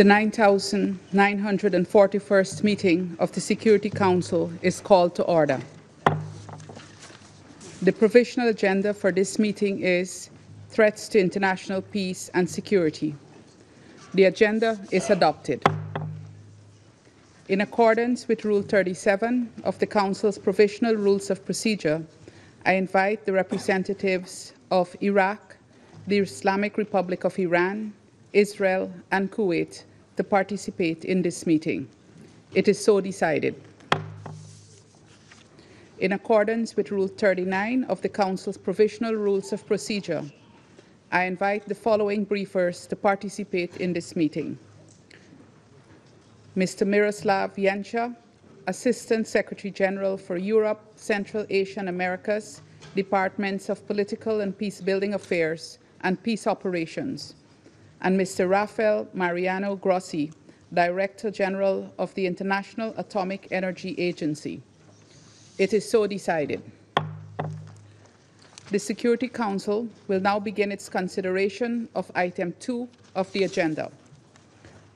The 9,941st meeting of the Security Council is called to order. The provisional agenda for this meeting is threats to international peace and security. The agenda is adopted. In accordance with Rule 37 of the Council's Provisional Rules of Procedure, I invite the representatives of Iraq, the Islamic Republic of Iran, Israel, and Kuwait to participate in this meeting. It is so decided. In accordance with Rule 39 of the Council's Provisional Rules of Procedure, I invite the following briefers to participate in this meeting. Mr. Miroslav Janša, Assistant Secretary General for Europe, Central Asia and Americas, Departments of Political and Peace-Building Affairs and Peace Operations, and Mr. Rafael Mariano Grossi, Director General of the International Atomic Energy Agency. It is so decided. The Security Council will now begin its consideration of item 2 of the agenda.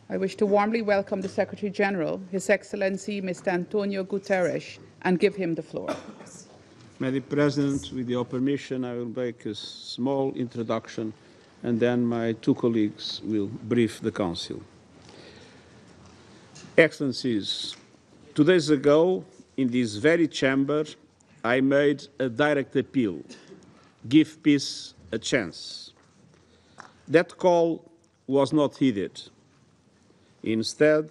I wish to warmly welcome the Secretary General, His Excellency Mr. Antonio Guterres, and give him the floor. Madam President, with your permission, I will make a small introduction and then my two colleagues will brief the Council. Excellencies, 2 days ago, in this very chamber, I made a direct appeal: give peace a chance. That call was not heeded. Instead,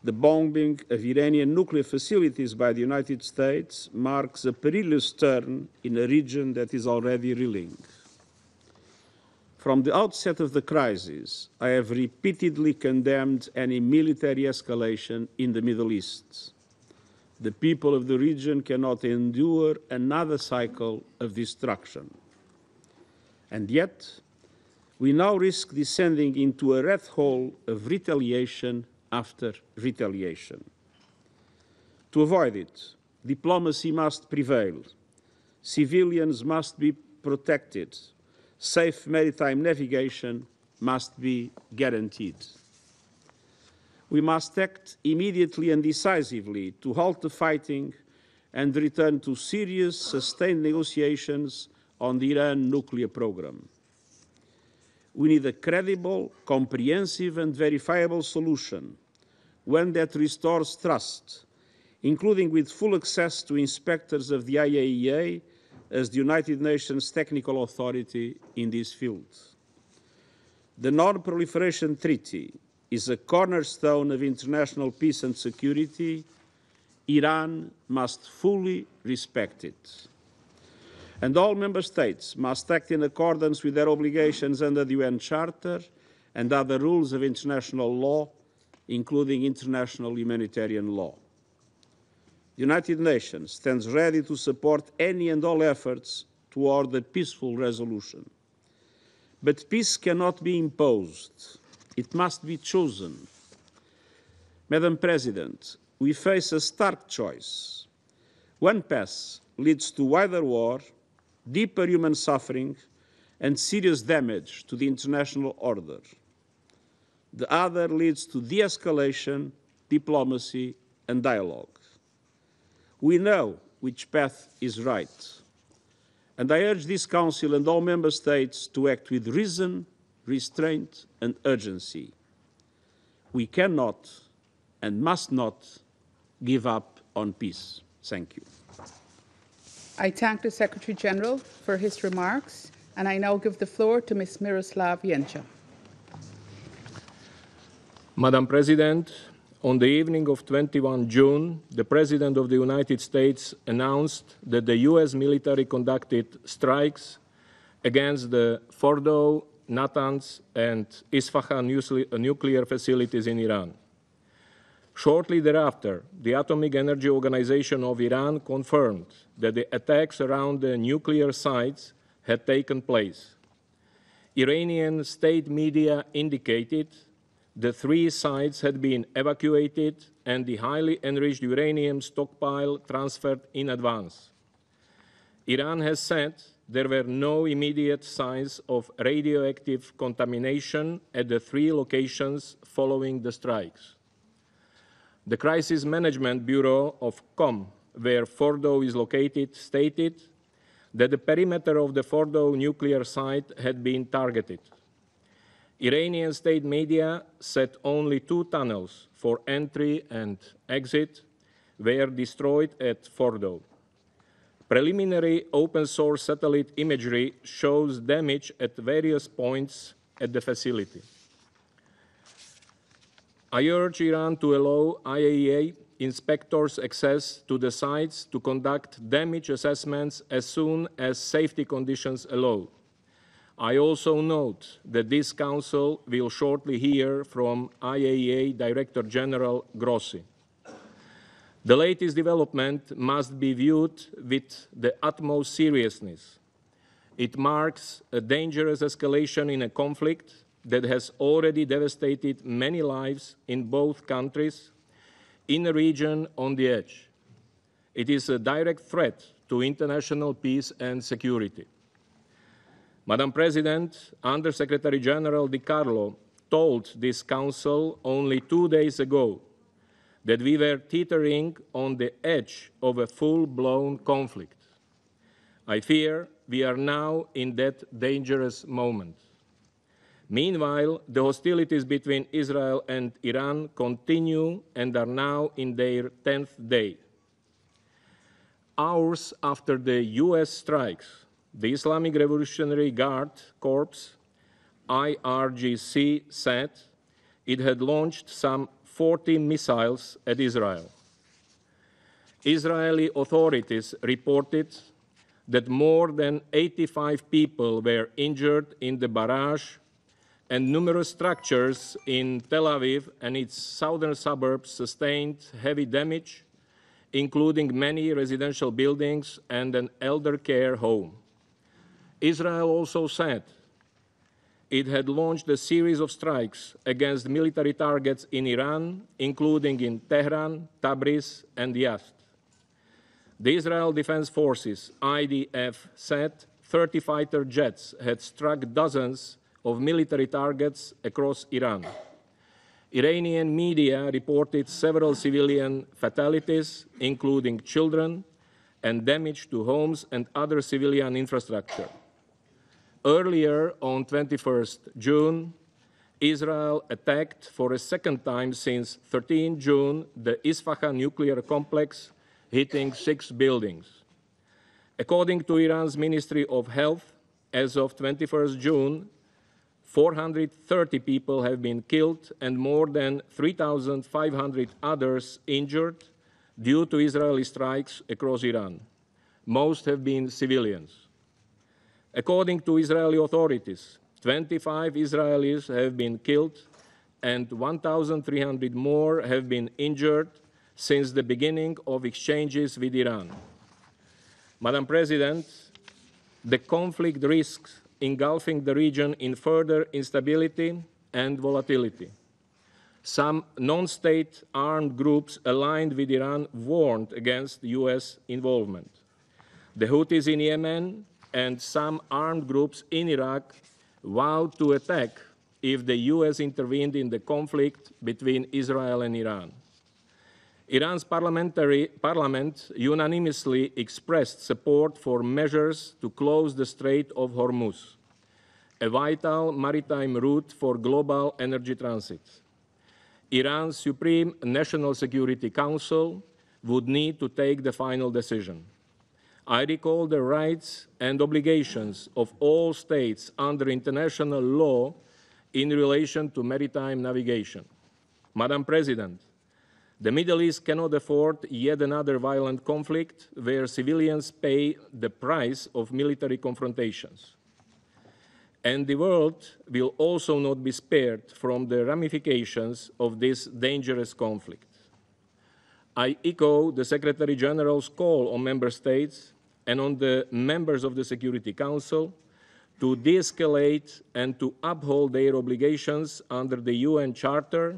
the bombing of Iranian nuclear facilities by the United States marks a perilous turn in a region that is already reeling. From the outset of the crisis, I have repeatedly condemned any military escalation in the Middle East. The people of the region cannot endure another cycle of destruction. And yet, we now risk descending into a rat hole of retaliation after retaliation. To avoid it, diplomacy must prevail. Civilians must be protected. Safe maritime navigation must be guaranteed. We must act immediately and decisively to halt the fighting and return to serious, sustained negotiations on the Iran nuclear program. We need a credible, comprehensive and verifiable solution, one that restores trust, including with full access to inspectors of the IAEA as the United Nations technical authority in this field. The Non-Proliferation Treaty is a cornerstone of international peace and security. Iran must fully respect it. And all member states must act in accordance with their obligations under the UN Charter and other rules of international law, including international humanitarian law. The United Nations stands ready to support any and all efforts toward a peaceful resolution. But peace cannot be imposed. It must be chosen. Madam President, we face a stark choice. One path leads to wider war, deeper human suffering, and serious damage to the international order. The other leads to de-escalation, diplomacy, and dialogue. We know which path is right, and I urge this Council and all Member States to act with reason, restraint, and urgency. We cannot and must not give up on peace. Thank you. I thank the Secretary General for his remarks, and I now give the floor to Ms. Miroslav Janša. Madam President, on the evening of 21 June, the President of the United States announced that the US military conducted strikes against the Fordow, Natanz, and Isfahan nuclear facilities in Iran. Shortly thereafter, the Atomic Energy Organization of Iran confirmed that the attacks around the nuclear sites had taken place. Iranian state media indicated the 3 sites had been evacuated and the highly enriched uranium stockpile transferred in advance. Iran has said there were no immediate signs of radioactive contamination at the 3 locations following the strikes. The Crisis Management Bureau of Qom, where Fordow is located, stated that the perimeter of the Fordow nuclear site had been targeted. Iranian state media said only 2 tunnels for entry and exit were destroyed at Fordow. Preliminary open-source satellite imagery shows damage at various points at the facility. I urge Iran to allow IAEA inspectors access to the sites to conduct damage assessments as soon as safety conditions allow. I also note that this Council will shortly hear from IAEA Director General Grossi. The latest development must be viewed with the utmost seriousness. It marks a dangerous escalation in a conflict that has already devastated many lives in both countries, in a region on the edge. It is a direct threat to international peace and security. Madam President, Under-Secretary General Di Carlo told this Council only 2 days ago that we were teetering on the edge of a full-blown conflict. I fear we are now in that dangerous moment. Meanwhile, the hostilities between Israel and Iran continue and are now in their 10th day. Hours after the US strikes, the Islamic Revolutionary Guard Corps, IRGC, said it had launched some 40 missiles at Israel. Israeli authorities reported that more than 85 people were injured in the barrage, and numerous structures in Tel Aviv and its southern suburbs sustained heavy damage, including many residential buildings and an elder care home. Israel also said it had launched a series of strikes against military targets in Iran, including in Tehran, Tabriz, and Yazd. The Israel Defense Forces, IDF, said 30 fighter jets had struck dozens of military targets across Iran. Iranian media reported several civilian fatalities, including children, and damage to homes and other civilian infrastructure. Earlier, on 21st June, Israel attacked for a second time since 13 June the Isfahan nuclear complex, hitting 6 buildings. According to Iran's Ministry of Health, as of 21st June, 430 people have been killed and more than 3,500 others injured due to Israeli strikes across Iran. Most have been civilians. According to Israeli authorities, 25 Israelis have been killed and 1,300 more have been injured since the beginning of exchanges with Iran. Madam President, the conflict risks engulfing the region in further instability and volatility. Some non-state armed groups aligned with Iran warned against US involvement. The Houthis in Yemen and some armed groups in Iraq vowed to attack if the US intervened in the conflict between Israel and Iran. Iran's parliament unanimously expressed support for measures to close the Strait of Hormuz, a vital maritime route for global energy transit. Iran's Supreme National Security Council would need to take the final decision. I recall the rights and obligations of all states under international law in relation to maritime navigation. Madam President, the Middle East cannot afford yet another violent conflict where civilians pay the price of military confrontations. And the world will also not be spared from the ramifications of this dangerous conflict. I echo the Secretary General's call on member states and on the members of the Security Council to de-escalate and to uphold their obligations under the UN Charter,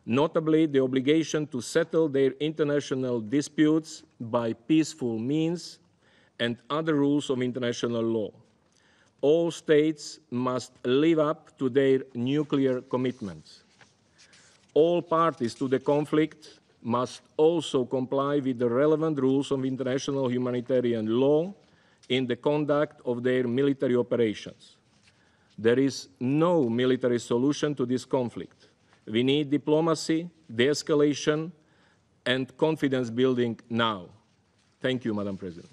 notably the obligation to settle their international disputes by peaceful means and other rules of international law. All states must live up to their nuclear commitments. All parties to the conflict must also comply with the relevant rules of international humanitarian law in the conduct of their military operations. There is no military solution to this conflict. We need diplomacy, de-escalation, and confidence building now. Thank you, Madam President.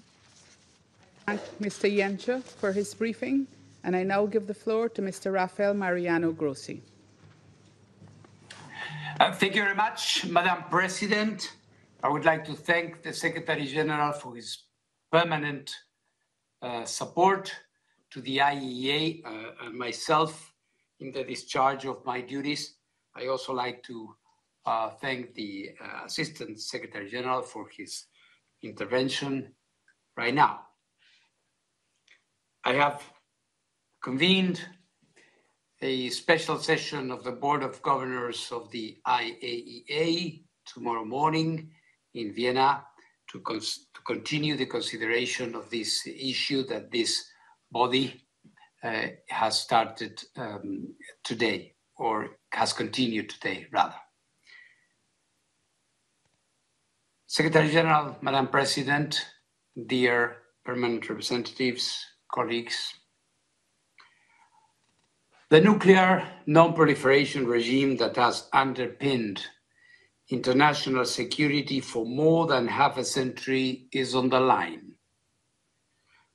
Thank Mr. Yencha for his briefing, and I now give the floor to Mr. Rafael Mariano Grossi. Thank you very much, Madam President. I would like to thank the Secretary General for his permanent support to the IAEA and myself in the discharge of my duties. I also like to thank the Assistant Secretary General for his intervention right now. I have convened a special session of the Board of Governors of the IAEA tomorrow morning in Vienna to continue the consideration of this issue that this body has started today, or has continued today, rather. Secretary General, Madam President, dear permanent representatives, colleagues, the nuclear non-proliferation regime that has underpinned international security for more than half a century is on the line.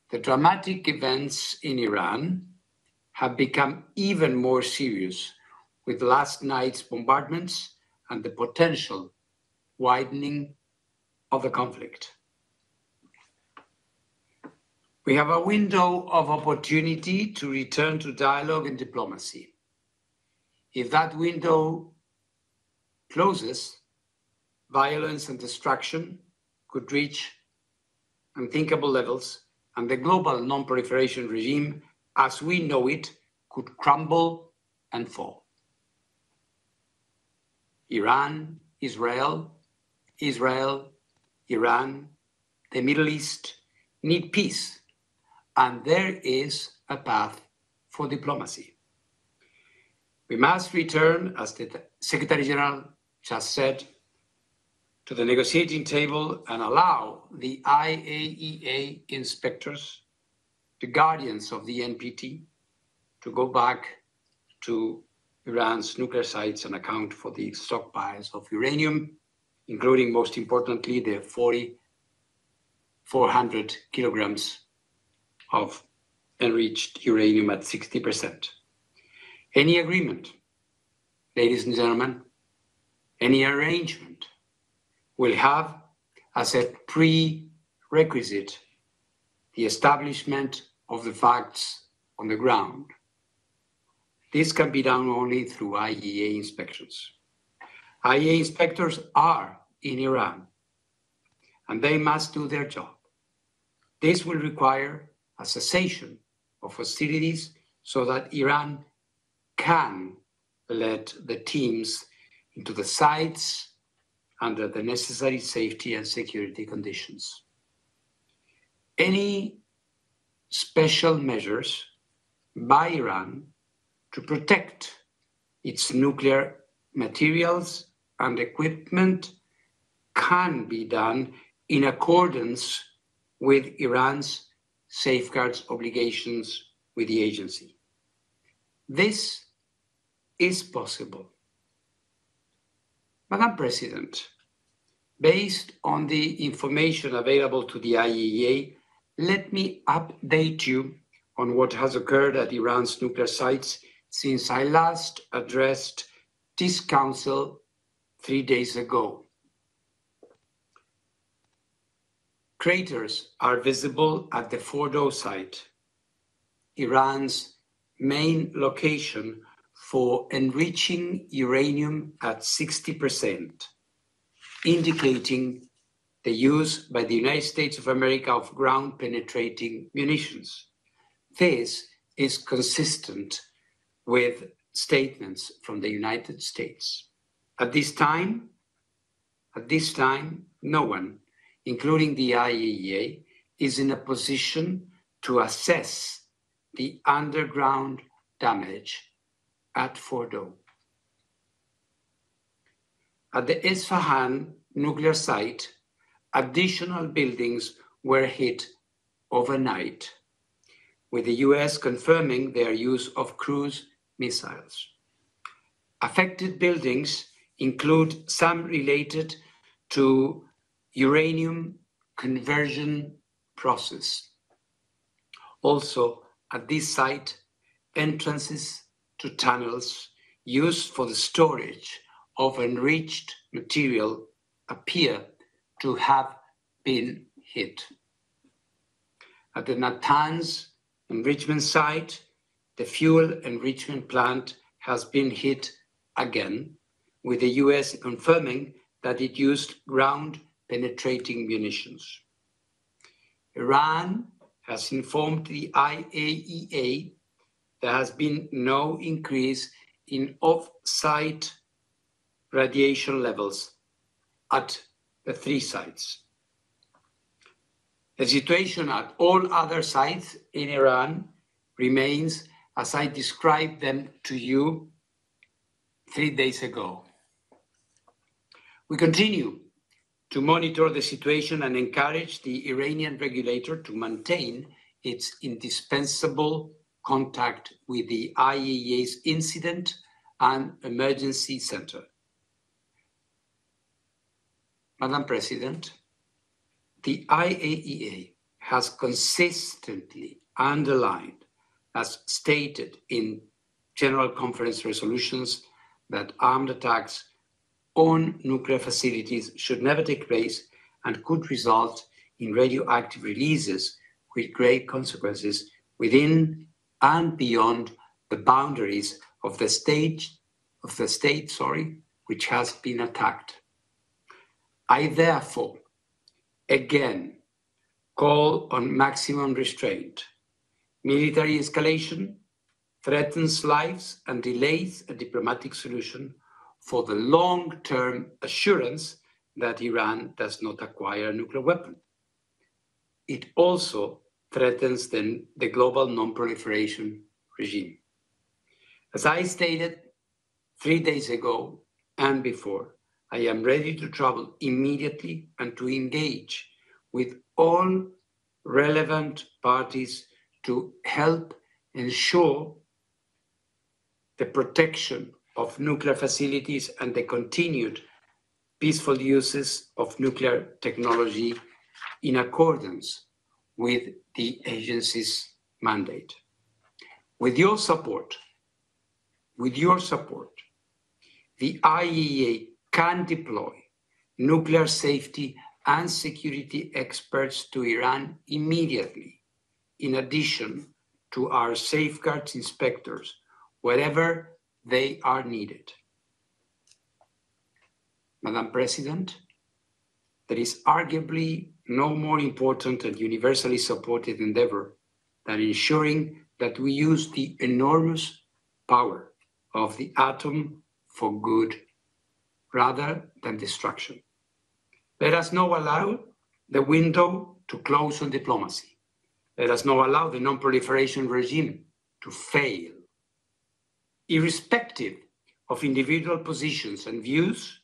The dramatic events in Iran have become even more serious with last night's bombardments and the potential widening of the conflict. We have a window of opportunity to return to dialogue and diplomacy. If that window closes, violence and destruction could reach unthinkable levels, and the global non-proliferation regime, as we know it, could crumble and fall. Iran, Israel, Iran, the Middle East need peace, and there is a path for diplomacy. We must return, as the Secretary General just said, to the negotiating table and allow the IAEA inspectors, the guardians of the NPT, to go back to Iran's nuclear sites and account for the stockpiles of uranium, including, most importantly, the 400 kilograms of enriched uranium at 60%. Any agreement, ladies and gentlemen, any arrangement will have as a prerequisite the establishment of the facts on the ground. This can be done only through IAEA inspections. IAEA inspectors are in Iran, and they must do their job. This will require a cessation of hostilities so that Iran can let the teams into the sites under the necessary safety and security conditions. Any special measures by Iran to protect its nuclear materials and equipment can be done in accordance with Iran's safeguards obligations with the agency. This is possible. Madam President, based on the information available to the IAEA, let me update you on what has occurred at Iran's nuclear sites since I last addressed this Council 3 days ago. Craters are visible at the Fordow site, Iran's main location for enriching uranium at 60%, indicating the use by the United States of America of ground-penetrating munitions. This is consistent with statements from the United States. At this time, no one, including the IAEA, is in a position to assess the underground damage at Fordow. At the Isfahan nuclear site, additional buildings were hit overnight, with the US confirming their use of cruise missiles. Affected buildings include some related to uranium conversion process. Also, at this site, entrances to tunnels used for the storage of enriched material appear to have been hit. At the Natanz enrichment site, the fuel enrichment plant has been hit again, with the US confirming that it used ground-penetrating munitions. Iran has informed the IAEA there has been no increase in off-site radiation levels at the 3 sites. The situation at all other sites in Iran remains as I described them to you 3 days ago. We continue to monitor the situation and encourage the Iranian regulator to maintain its indispensable contact with the IAEA's Incident and Emergency Center. Madam President, the IAEA has consistently underlined, as stated in General Conference resolutions, that armed attacks on nuclear facilities should never take place and could result in radioactive releases with grave consequences within and beyond the boundaries of the state, which has been attacked. I therefore again call on maximum restraint. Military escalation threatens lives and delays a diplomatic solution for the long-term assurance that Iran does not acquire a nuclear weapon. It also threatens the global non-proliferation regime. As I stated 3 days ago and before, I am ready to travel immediately and to engage with all relevant parties to help ensure the protection of nuclear facilities and the continued peaceful uses of nuclear technology in accordance with the agency's mandate. With your support, the IAEA can deploy nuclear safety and security experts to Iran immediately, in addition to our safeguards inspectors, wherever they are needed. Madam President, there is arguably no more important and universally supported endeavor than ensuring that we use the enormous power of the atom for good rather than destruction. Let us not allow the window to close on diplomacy. Let us not allow the non-proliferation regime to fail. Irrespective of individual positions and views,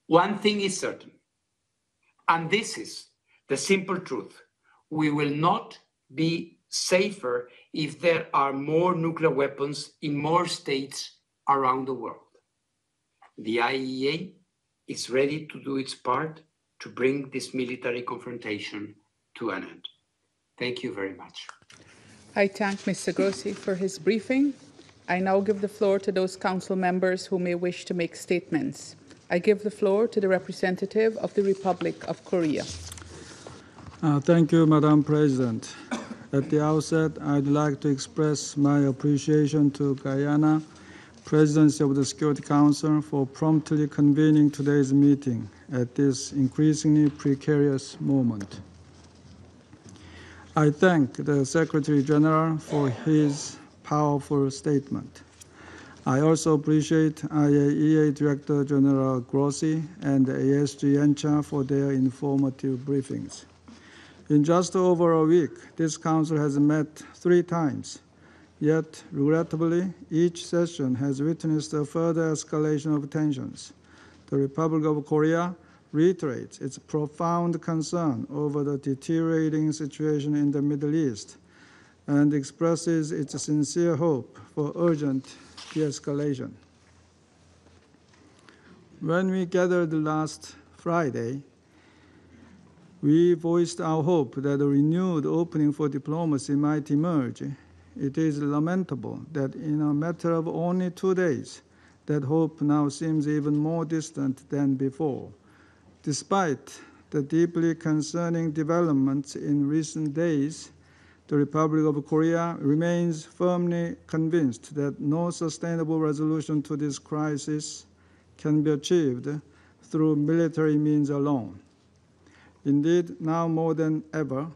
one thing is certain, and this is the simple truth: we will not be safer if there are more nuclear weapons in more states around the world. The IAEA is ready to do its part to bring this military confrontation to an end. Thank you very much. I thank Mr. Grossi for his briefing. I now give the floor to those council members who may wish to make statements. I give the floor to the representative of the Republic of Korea. Thank you, Madam President. At the outset, I'd like to express my appreciation to Guyana Presidency of the Security Council for promptly convening today's meeting at this increasingly precarious moment. I thank the Secretary General for his powerful statement. I also appreciate IAEA Director General Grossi and ASG ENCHA for their informative briefings. In just over a week, this Council has met 3 times. Yet, regrettably, each session has witnessed a further escalation of tensions. The Republic of Korea reiterates its profound concern over the deteriorating situation in the Middle East and expresses its sincere hope for urgent de-escalation. When we gathered last Friday, we voiced our hope that a renewed opening for diplomacy might emerge. It is lamentable that in a matter of only 2 days, that hope now seems even more distant than before. Despite the deeply concerning developments in recent days, the Republic of Korea remains firmly convinced that no sustainable resolution to this crisis can be achieved through military means alone. Indeed, now more than ever,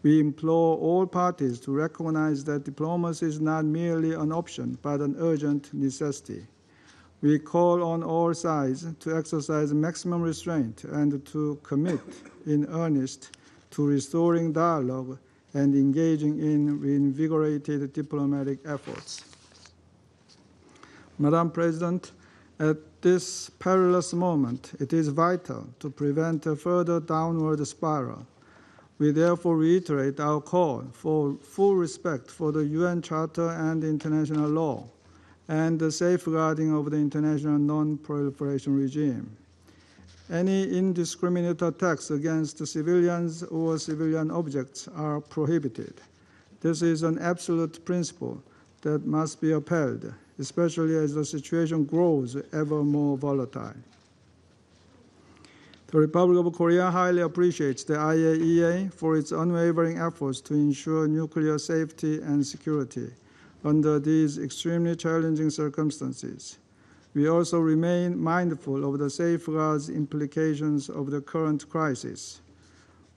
we implore all parties to recognize that diplomacy is not merely an option, but an urgent necessity. We call on all sides to exercise maximum restraint and to commit in earnest to restoring dialogue and engaging in reinvigorated diplomatic efforts. Madam President, at this perilous moment, it is vital to prevent a further downward spiral. We therefore reiterate our call for full respect for the UN Charter and international law, and the safeguarding of the international non-proliferation regime. Any indiscriminate attacks against civilians or civilian objects are prohibited. This is an absolute principle that must be upheld, especially as the situation grows ever more volatile. The Republic of Korea highly appreciates the IAEA for its unwavering efforts to ensure nuclear safety and security under these extremely challenging circumstances. We also remain mindful of the safeguards implications of the current crisis.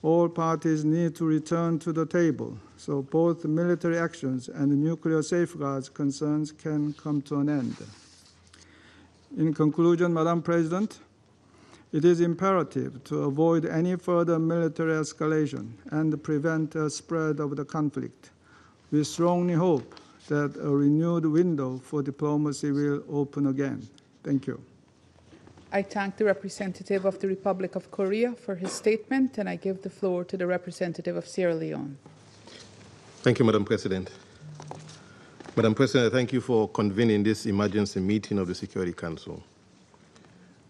All parties need to return to the table so both military actions and nuclear safeguards concerns can come to an end. In conclusion, Madam President, it is imperative to avoid any further military escalation and prevent a spread of the conflict. We strongly hope that a renewed window for diplomacy will open again. Thank you. I thank the representative of the Republic of Korea for his statement, and I give the floor to the representative of Sierra Leone. Thank you, Madam President. Madam President, I thank you for convening this emergency meeting of the Security Council.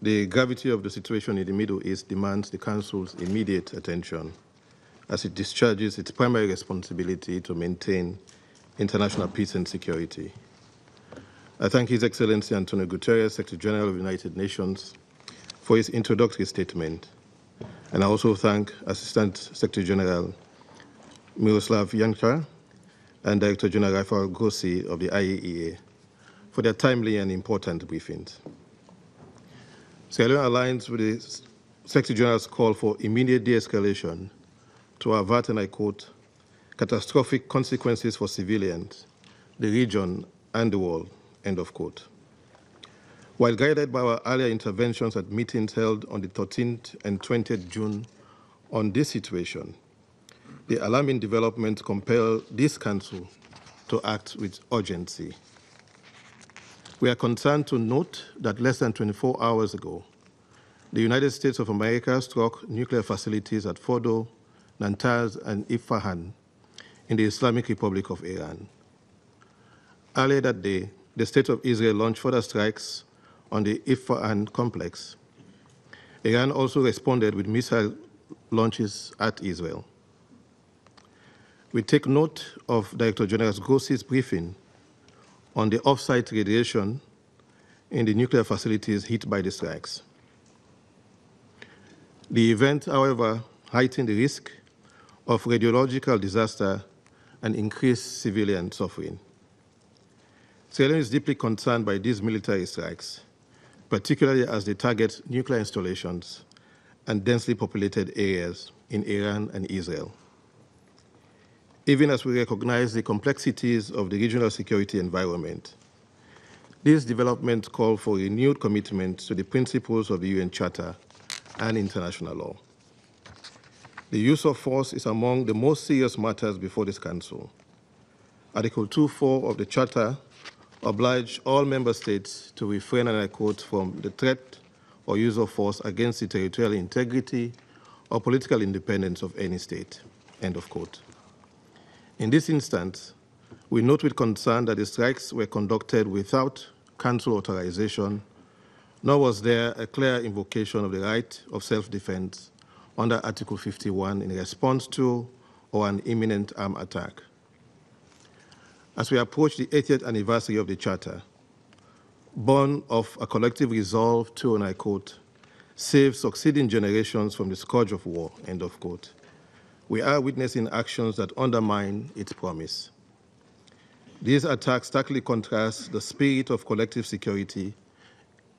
The gravity of the situation in the Middle East demands the Council's immediate attention as it discharges its primary responsibility to maintain international peace and security. I thank His Excellency Antonio Guterres, Secretary General of the United Nations, for his introductory statement. And I also thank Assistant Secretary General Miroslav Janka and Director General Rafael Grossi of the IAEA for their timely and important briefings. Sierra Leone aligns with the Secretary General's call for immediate de-escalation to avert, and I quote, catastrophic consequences for civilians, the region, and the world, end of quote. While guided by our earlier interventions at meetings held on the 13th and 20th June on this situation, the alarming developments compel this Council to act with urgency. We are concerned to note that less than 24 hours ago, the United States of America struck nuclear facilities at Fordo, Natanz, and Isfahan in the Islamic Republic of Iran. Earlier that day, the State of Israel launched further strikes on the Isfahan complex. Iran also responded with missile launches at Israel. We take note of Director General Grossi's briefing on the off-site radiation in the nuclear facilities hit by the strikes. The event, however, heightened the risk of radiological disaster and increased civilian suffering. Sierra Leone is deeply concerned by these military strikes, particularly as they target nuclear installations and densely populated areas in Iran and Israel. Even as we recognize the complexities of the regional security environment, these developments call for renewed commitment to the principles of the UN Charter and international law. The use of force is among the most serious matters before this Council. Article 2.4 of the Charter obliges all member states to refrain, and I quote, from the threat or use of force against the territorial integrity or political independence of any state, end of quote. In this instance, we note with concern that the strikes were conducted without Council authorization, nor was there a clear invocation of the right of self-defense under Article 51 in response to or an imminent armed attack. As we approach the 80th anniversary of the Charter, born of a collective resolve to, and I quote, save succeeding generations from the scourge of war, end of quote, we are witnessing actions that undermine its promise. These attacks starkly contrast the spirit of collective security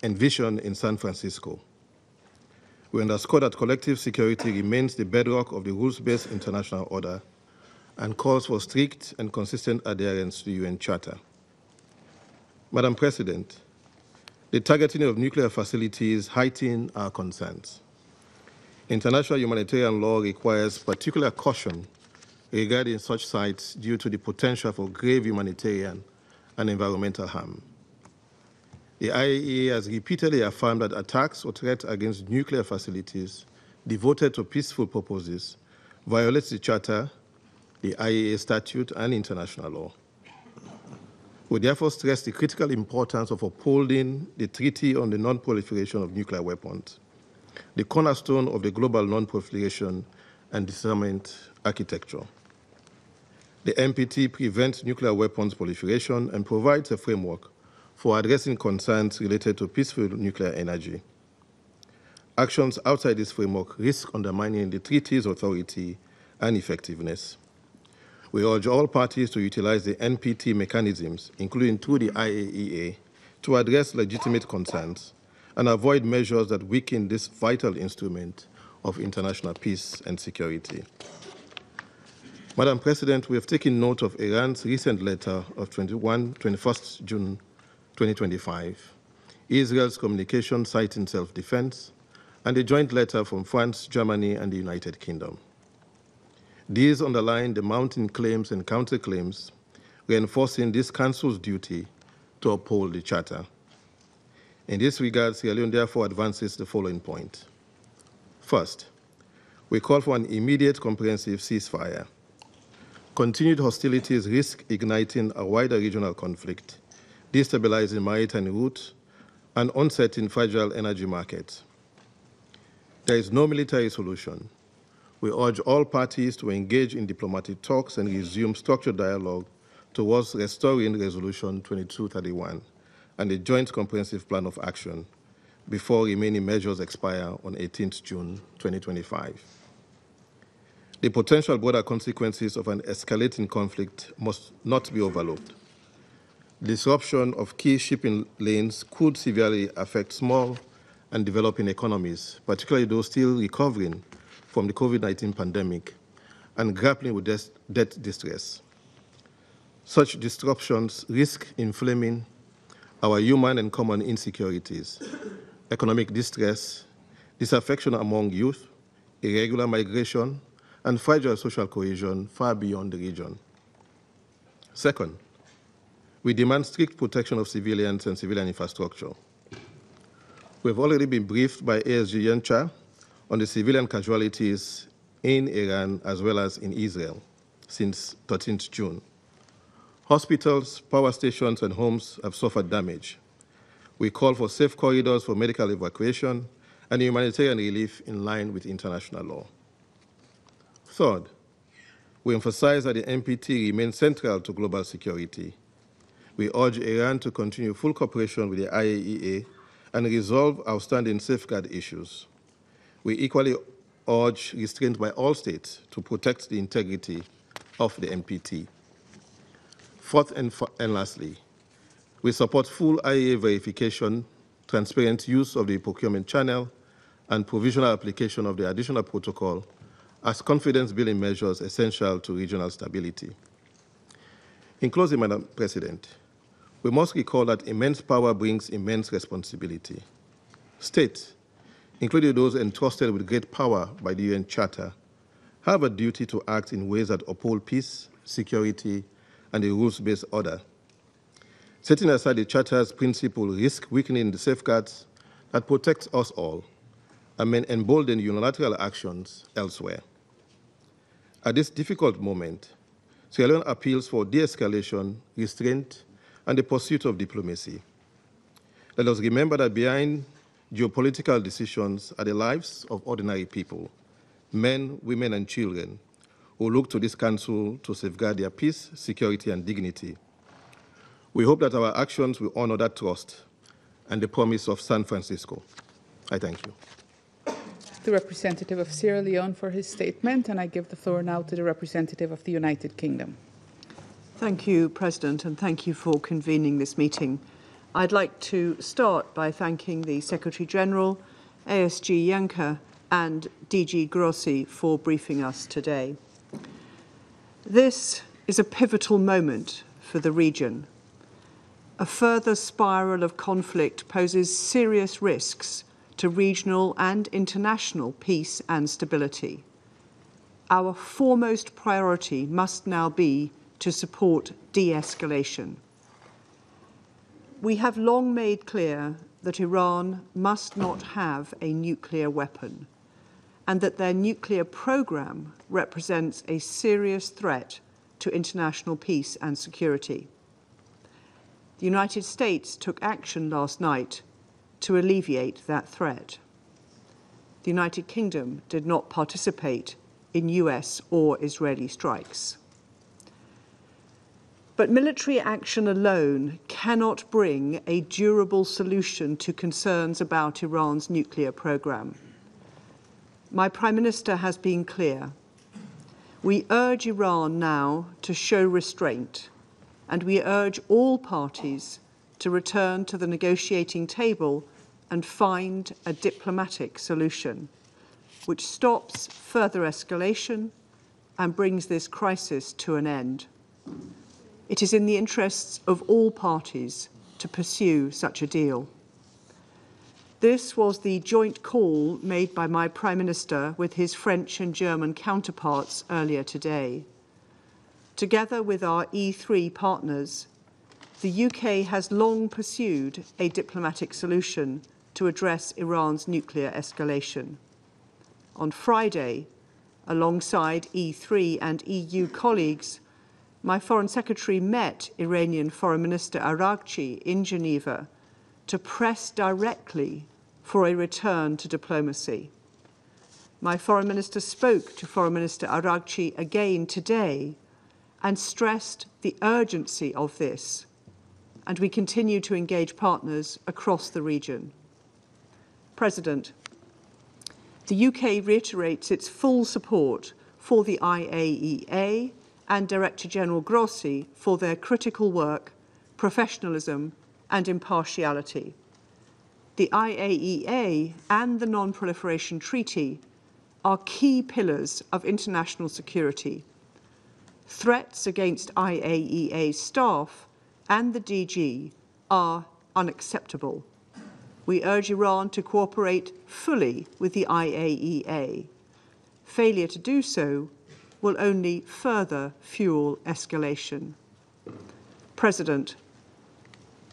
envisioned in San Francisco. We underscore that collective security remains the bedrock of the rules-based international order and calls for strict and consistent adherence to the UN Charter. Madam President, the targeting of nuclear facilities heighten our concerns. International humanitarian law requires particular caution regarding such sites due to the potential for grave humanitarian and environmental harm. The IAEA has repeatedly affirmed that attacks or threats against nuclear facilities devoted to peaceful purposes violates the Charter, the IAEA statute, and international law. We therefore stress the critical importance of upholding the Treaty on the Non-Proliferation of Nuclear Weapons, the cornerstone of the global non-proliferation and disarmament architecture. The NPT prevents nuclear weapons proliferation and provides a framework for addressing concerns related to peaceful nuclear energy. Actions outside this framework risk undermining the treaty's authority and effectiveness. We urge all parties to utilize the NPT mechanisms, including through the IAEA, to address legitimate concerns and avoid measures that weaken this vital instrument of international peace and security. Madam President, we have taken note of Iran's recent letter of 21st June 2025, Israel's communication citing self-defense, and a joint letter from France, Germany, and the United Kingdom. These underline the mounting claims and counterclaims, reinforcing this Council's duty to uphold the Charter. In this regard, Sierra Leone therefore advances the following point. First, we call for an immediate comprehensive ceasefire. Continued hostilities risk igniting a wider regional conflict, destabilizing maritime routes, and uncertain fragile energy markets. There is no military solution. We urge all parties to engage in diplomatic talks and resume structured dialogue towards restoring Resolution 2231 and a joint comprehensive plan of action before remaining measures expire on 18th June 2025. The potential broader consequences of an escalating conflict must not be overlooked. Disruption of key shipping lanes could severely affect small and developing economies, particularly those still recovering from the COVID-19 pandemic and grappling with debt distress. Such disruptions risk inflaming our human and common insecurities, economic distress, disaffection among youth, irregular migration, and fragile social cohesion far beyond the region. Second, we demand strict protection of civilians and civilian infrastructure. We have already been briefed by ASG Yencha on the civilian casualties in Iran as well as in Israel since 13th June. Hospitals, power stations, and homes have suffered damage. We call for safe corridors for medical evacuation and humanitarian relief in line with international law. Third, we emphasize that the NPT remains central to global security. We urge Iran to continue full cooperation with the IAEA and resolve outstanding safeguard issues. We equally urge restraint by all states to protect the integrity of the NPT. Fourth and lastly, we support full IAEA verification, transparent use of the procurement channel, and provisional application of the additional protocol as confidence-building measures essential to regional stability. In closing, Madam President, we must recall that immense power brings immense responsibility. States, including those entrusted with great power by the UN Charter, have a duty to act in ways that uphold peace, security, and a rules-based order. Setting aside the Charter's principle risk weakening the safeguards that protect us all and may embolden unilateral actions elsewhere. At this difficult moment, Sierra Leone appeals for de-escalation, restraint, and the pursuit of diplomacy. Let us remember that behind geopolitical decisions are the lives of ordinary people, men, women, and children, who look to this Council to safeguard their peace, security, and dignity. We hope that our actions will honor that trust and the promise of San Francisco. I thank you. The representative of Sierra Leone for his statement, and I give the floor now to the representative of the United Kingdom. Thank you, President, and thank you for convening this meeting. I'd like to start by thanking the Secretary-General, ASG Yanka, and DG Grossi for briefing us today. This is a pivotal moment for the region. A further spiral of conflict poses serious risks to regional and international peace and stability. Our foremost priority must now be to support de-escalation. We have long made clear that Iran must not have a nuclear weapon and that their nuclear program represents a serious threat to international peace and security. The United States took action last night to alleviate that threat. The United Kingdom did not participate in US or Israeli strikes. But military action alone cannot bring a durable solution to concerns about Iran's nuclear program. My Prime Minister has been clear. We urge Iran now to show restraint, and we urge all parties to return to the negotiating table and find a diplomatic solution which stops further escalation and brings this crisis to an end. It is in the interests of all parties to pursue such a deal. This was the joint call made by my Prime Minister with his French and German counterparts earlier today. Together with our E3 partners, the UK has long pursued a diplomatic solution to address Iran's nuclear escalation. On Friday, alongside E3 and EU colleagues, my Foreign Secretary met Iranian Foreign Minister Araghchi in Geneva to press directly for a return to diplomacy. My Foreign Minister spoke to Foreign Minister Araghchi again today and stressed the urgency of this, and we continue to engage partners across the region. President, the UK reiterates its full support for the IAEA and Director General Grossi for their critical work, professionalism and impartiality. The IAEA and the Non-Proliferation Treaty are key pillars of international security. Threats against IAEA staff and the DG are unacceptable. We urge Iran to cooperate fully with the IAEA. Failure to do so will only further fuel escalation. President,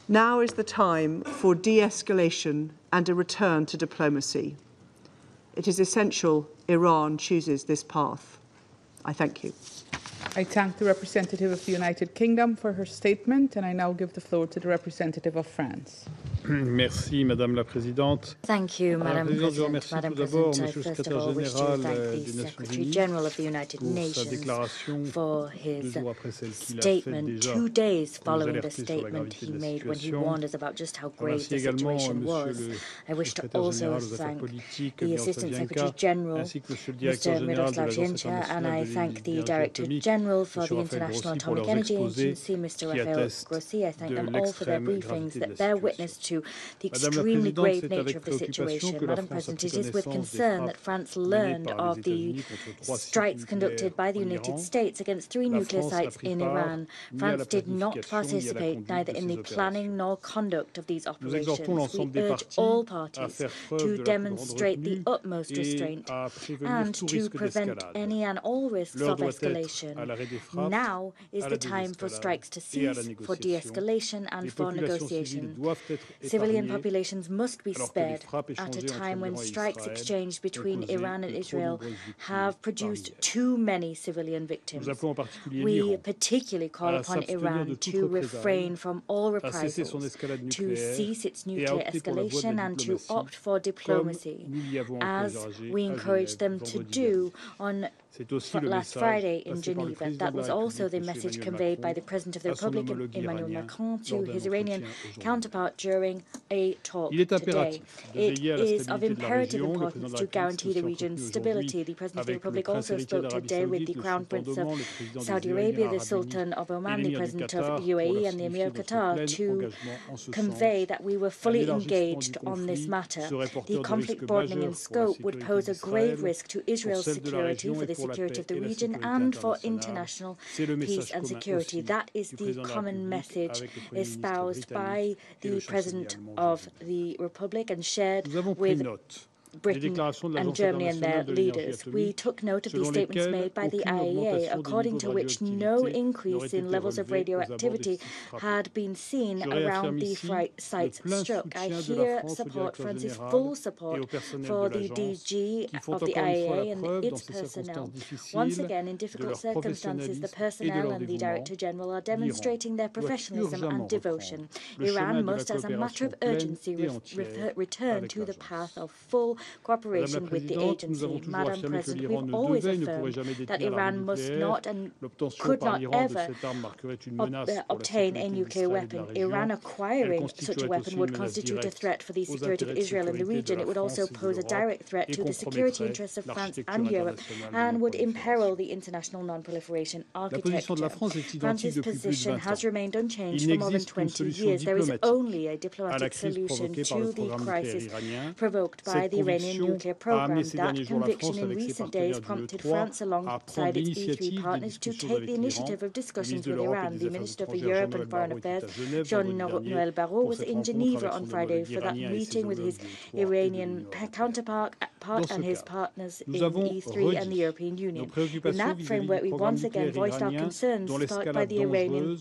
now is the time for de-escalation and a return to diplomacy. It is essential Iran chooses this path. I thank you. I thank the representative of the United Kingdom for her statement, and I now give the floor to the representative of France. Merci, Madame la Présidente. Thank you, Madam Présidente, je President. remercie Madam tout d'abord President, I Monsieur le first of Secrétaire all wish to Général thank the des Nations Secretary Unies General of the United pour sa Nations déclaration for 2 his jours après celle qu'il a faite statement déjà 2 days pour nous following the alerter sur la statement gravité he de la made when he situation. warned us about just how Je grave remercie the également situation Monsieur was. le I wish to Secrétaire also Général aux Affaires thank Politiques, the Assistant Secretary Miroslav General, ainsi que Monsieur le Directeur Mr. Général de Miroslav l'Agence Jencha, and internationale I de thank the l'énergie Director atomique, General for Monsieur the Raphaël International Grossi, pour Atomic leurs Energy exposés Agency, Mr. qui Raphael attestent Grossi. I thank de them all for their l'extrême briefings gravité de la that bear situation. witness to the extremely grave nature of the situation. Madam President, it is with concern that France learned of the strikes conducted by the United States against 3 nuclear sites in Iran. France did not participate neither in the planning nor conduct of these operations. We urge all parties to demonstrate the utmost restraint and to prevent any and all risks of escalation. Now is the time for strikes to cease, for de-escalation and for negotiation. Civilian populations must be spared at a time when strikes exchanged between Iran and Israel have produced too many civilian victims. We particularly call upon Iran to refrain from all reprisals, to cease its nuclear escalation and to opt for diplomacy, as we encouraged them to do on last Friday in Geneva. That was also the message conveyed by the President of the Republic, Emmanuel Macron, to his Iranian counterpart during a talk today. It is of imperative importance to guarantee the region's stability. The President of the Republic also spoke today with the Crown Prince of Saudi Arabia, the Sultan of Oman, the President of UAE and the Emir of Qatar to convey that we were fully engaged on this matter. The conflict broadening in scope would pose a grave risk to Israel's security, for the security of the region and for international peace and security. That is the common message espoused by the President of the Republic and shared with Britain and Germany and their leaders. We took note of the statements made by the IAEA, according to which no increase in levels of radioactivity had been seen around the sites struck. I here support France's full support for the DG of the IAEA and its personnel. Once again, in difficult circumstances, the personnel and the Director General are demonstrating their professionalism and devotion. Iran must, as a matter of urgency, return to the path of full cooperation with the agency. Madam President, we've always affirmed that Iran must not and could not ever obtain a nuclear weapon. Iran acquiring such a weapon would constitute a threat for the security of Israel in the region. It would also pose a direct threat to the security interests of France and Europe and would imperil the international non-proliferation architecture. France's position has remained unchanged for more than 20 years. There is only a diplomatic solution to the crisis provoked by the Iranian nuclear program. That conviction in recent days prompted France alongside its E3 partners to take the initiative of discussions with Iran. The Minister for Europe and Foreign Affairs, Jean-Noël Barrot, was in Geneva on Friday for that meeting with his Iranian counterpart and his partners in E3 and the European Union. In that framework, we once again voiced our concerns sparked by the Iranian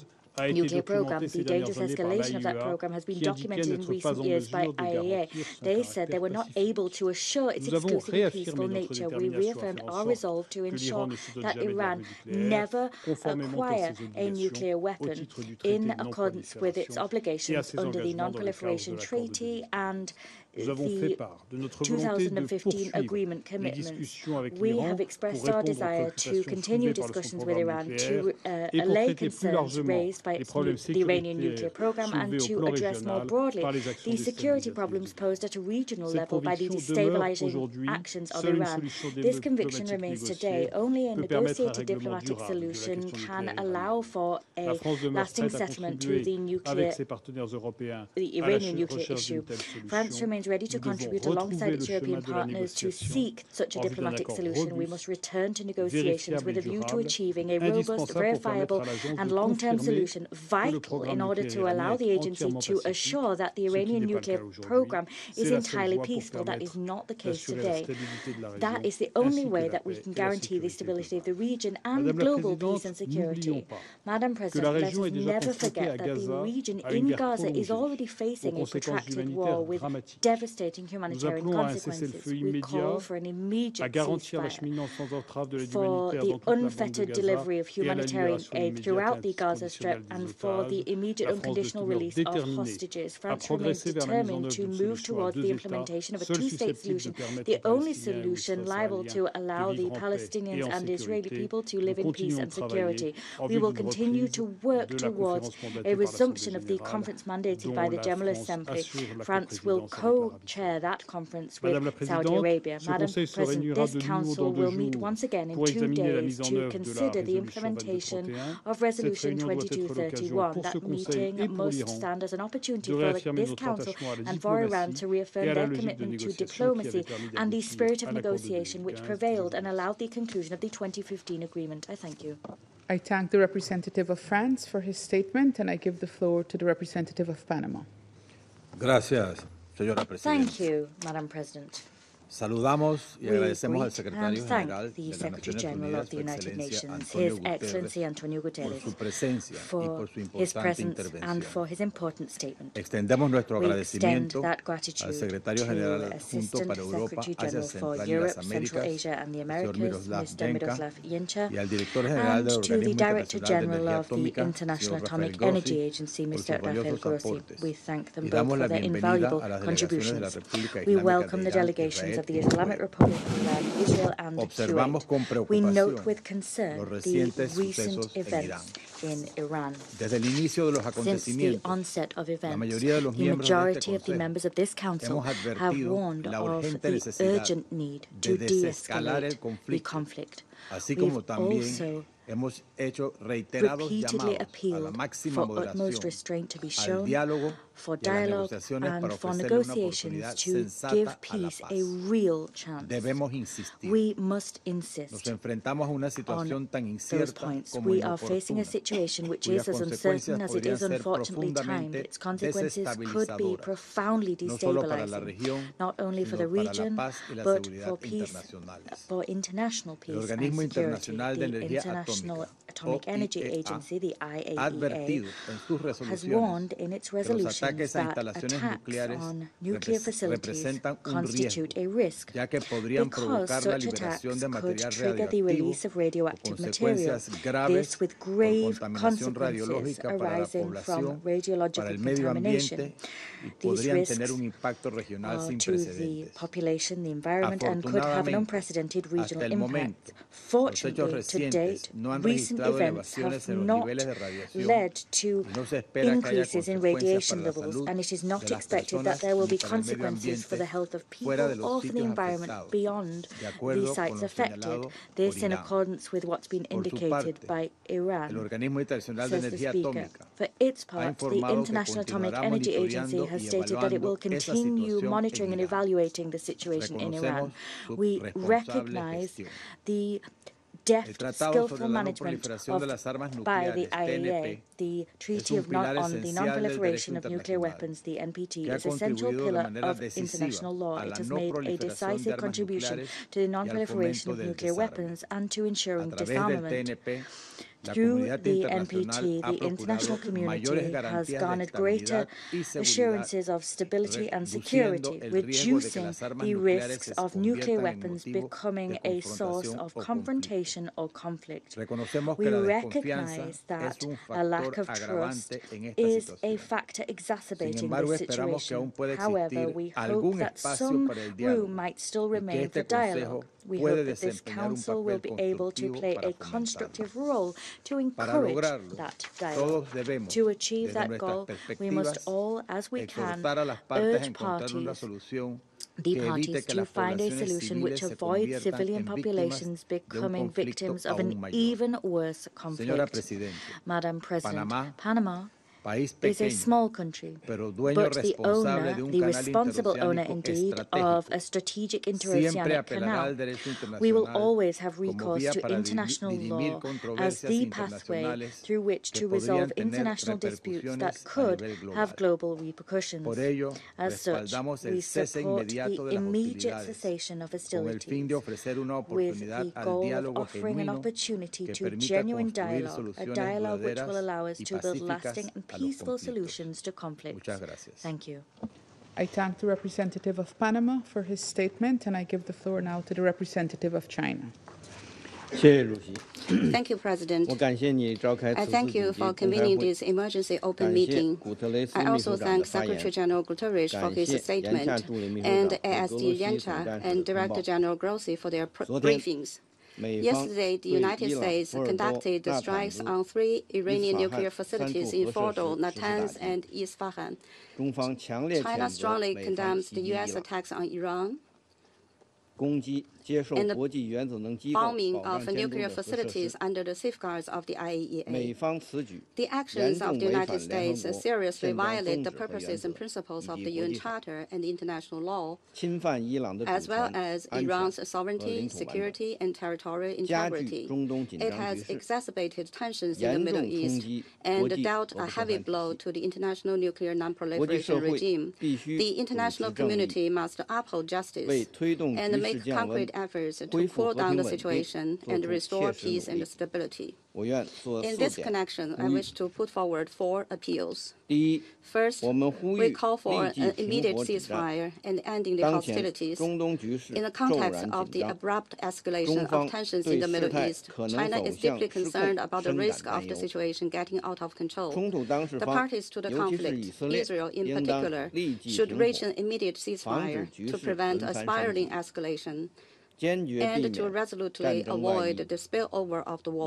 nuclear program. The dangerous escalation of that program has been documented in recent years by IAEA. They said they were not able to assure its exclusively peaceful nature. We reaffirmed our resolve to ensure that Iran never acquire a nuclear weapon in accordance with its obligations under the Non-Proliferation Treaty and the 2015 agreement commitments. We have expressed our desire to continue discussions with Iran to allay concerns raised by the Iranian nuclear program and to address more broadly the security problems posed at a regional level by the destabilizing actions of Iran. This conviction remains today. Only a negotiated diplomatic solution can allow for a lasting settlement to the Iranian nuclear issue. France remains ready to contribute alongside its European partners to seek such a diplomatic solution. We must return to negotiations with a view to achieving a robust, verifiable and long-term solution, vital in order to allow the agency to assure that the Iranian nuclear program is entirely peaceful. That is not the case today. That is the only way that we can guarantee the stability of the region and global peace and security. Madam President, let us never forget that the region in Gaza is already facing a protracted war with devastating humanitarian consequences. We call for an immediate ceasefire, for the unfettered delivery of humanitarian aid throughout the Gaza Strip, and for the immediate unconditional release of hostages. France remains determined to move towards the implementation of a two-state solution, the only solution liable to allow the Palestinians and Israeli people to live in peace and security. We will continue to work towards a resumption of the conference mandated by the General Assembly. France will co-chair that conference with Saudi Arabia. Madam President, this Council will meet once again in 2 days to consider the implementation of Resolution 2231. That meeting must stand as an opportunity for this Council and for Iran to reaffirm their commitment to diplomacy and the spirit of negotiation which prevailed and allowed the conclusion of the 2015 agreement. I thank you. I thank the representative of France for his statement, and I give the floor to the representative of Panama. Gracias, señora Presidenta. Thank you, Madam President. Saludamos y agradecemos al and secretario thank general the de las Secretary Naciones General Unidas, of the Su United Excelencia Nations, Antonio His Excellency Antonio por Guterres, su presencia y for por su his importante presence intervención. and for his important statement. Extendemos nuestro We extend agradecimiento that gratitude al secretario general to adjunto Assistant para Europa, Secretary Asia General for Central y Europe, las Central Américas, Asia and the el señor Americas, Miroslav Mr. Denka, Miroslav Yencha, y al director general and del to the Organismo Director Internacional de General Energía of the Atómica, International señor Atomic Rafael Energy Grossi, Agency, por Mr. sus Rafael valiosos Grossi. aportes. We thank them Y both damos for la their bienvenida invaluable a las delegaciones de la contributions. República We Islámica welcome de the Irán, delegations Israel of the y Islamic Kuwait. Republic of Iran, Israel and Observamos con Kuwait. We note preocupación with concern los the recientes recent sucesos en Irán. events in Iran. Desde el inicio de los Since the acontecimientos, onset of la events, mayoría de los the miembros de majority este of the Consejo members of this Council hemos have advertido warned la of urgente the necesidad urgent need de to desescalar el de-escalate the conflict. así We've como también also hemos hecho reiterados repeatedly llamados a la appealed máxima for utmost moderación, restraint to be al shown, diálogo for y a las dialogue negociaciones and para for ofrecerle una negotiations oportunidad to sensata give a la peace paz. a real chance. Debemos insistir. We must Nos insist enfrentamos a una on situación tan those incierta points. como We are facing a inoportuna, situation which cuyas is as uncertain consecuencias as it podrían is ser unfortunately timed. profundamente Its consequences could be desestabilizadoras, profoundly no solo para la destabilizing, región, not only for the sino para la region, paz y la but seguridad for peace, internacionales. for international El peace and Organismo security. Internacional de The Energía International Atómica, Atomic Energy OIEA, Agency, the ha IAEA, advertido en sus has resoluciones warned in its que los resolutions ataques a that instalaciones attacks nucleares on nuclear facilities representan un constitute riesgo, a risk ya que podrían because provocar la such liberación attacks de could material trigger the radioactivo release of o radioactive material. consecuencias graves This with por grave contaminación consequences radiológica para la arising from población, para radiological el medio contamination. ambiente y These podrían tener risks un impacto regional sin to the precedentes. population, the environment, and could have an Afortunadamente, unprecedented regional hasta el impact. momento, los hechos Fortunately, to recientes date, no han recent registrado events elevaciones have en los not niveles de radiación led to y no se espera que haya increases in consecuencias radiation para la levels, salud and it is de not las expected that personas there will ni be para el medio consequences for the ambiente health of fuera de people los or for the sitios environment afectados, beyond de the acuerdo con sites lo affected. señalado por This in Irán. accordance with what's been Por su indicated parte, by el Iran. Organismo Internacional de Says the Energía Speaker. Atómica For its ha part, the informado que International Atomic continuará Energy Agency monitoreando has y stated that it will evaluando esa continue situación monitoring en and Irán. evaluating the situation in Iran. Reconocemos su We responsable recognize gestión. the El deft, Tratado skillful sobre la no management proliferación de las armas by the nucleares, IAEA, TNP, the Treaty un of pilar on the esencial del non-proliferation derecho of nuclear internacional, weapons, the NPT, que ha is a central contribuido de pillar manera of decisiva international law. a It la has no made a proliferación de decisive armas contribution nucleares to the y al non-proliferation fomento of del nuclear desarme. weapons and to A ensuring través del disarmament. TNP, la Through comunidad the internacional NPT, ha the international procurado community mayores has garantías de garnered greater estabilidad y seguridad, assurances of stability and reduciendo security, el riesgo de que reducing las armas the nucleares risks se of nuclear conviertan en weapons motivo becoming de a source confrontación of o conflicto. confrontation or conflict. Reconocemos We que la desconfianza recognize es that un a lack factor of trust agravante en esta is a situación. factor Sin exacerbating embargo, this esperamos que aún situation. pueda However, existir we hope algún that espacio some para el diálogo room might still y que remain for este Consejo dialogue. We puede hope that this desempeñar un Council will papel be able to constructivo play para a fomentarlo. constructive role to Para encourage lograrlo, that dialogue. todos debemos, To achieve desde that nuestras goal, we must perspectivas, all, as we can, exhortar a las partes a urge encontrar una parties solución the que evite parties que to las find a poblaciones solution which civiles se avoids conviertan civilian en víctimas populations de un becoming conflicto victims of aún an mayor. even worse Señora conflict. Presidenta, Madam President, Panama país is a pequeño, small country, pero dueño but the responsable de un the canal responsible owner interoceánico indeed of a strategic siempre interoceanic apelará al canal. derecho We will internacional always have como recourse vía to para international dirimir law as controversias the pathway internacionales through which que to resolve podrían tener international disputes that repercusiones a could nivel have global. global repercussions. Por ello, As such, respaldamos we el cese support the inmediato de las immediate hostilidades cessation of con el hostilities fin de ofrecer una with oportunidad the al goal of diálogo offering an genuino opportunity que to permita genuine construir dialogue, a soluciones dialogue which will duraderas allow us y to build pacíficas lasting and a los peaceful conflictos. solutions to conflicts. Muchas gracias. Thank you. I thank the representative of Panama for his statement, and I give the floor now to the representative of China. Thank you, President. I thank you for convening this emergency open meeting. I also thank Secretary General Guterres for his statement and ASD Yencha and Director General Grossi for their briefings. Yesterday, the United States conducted strikes on 3 Iranian nuclear facilities in Fordo, Natanz, and Isfahan. China strongly condemns the U.S. attacks on Iran and the bombing of nuclear facilities under the safeguards of the IAEA. The actions of the United States seriously violate the purposes and principles of the UN Charter and international law, as well as Iran's sovereignty, security, and territorial integrity. It has exacerbated tensions in the Middle East and dealt a heavy blow to the international nuclear non-proliferation regime. The international community must uphold justice and make concrete efforts to cool down the situation and restore peace and stability. In this connection, I wish to put forward 4 appeals. First, we call for an immediate ceasefire and ending the hostilities. In the context of the abrupt escalation of tensions in the Middle East, China is deeply concerned about the risk of the situation getting out of control. The parties to the conflict, Israel in particular, should reach an immediate ceasefire to prevent a spiraling escalation and to resolutely avoid the spillover of the war.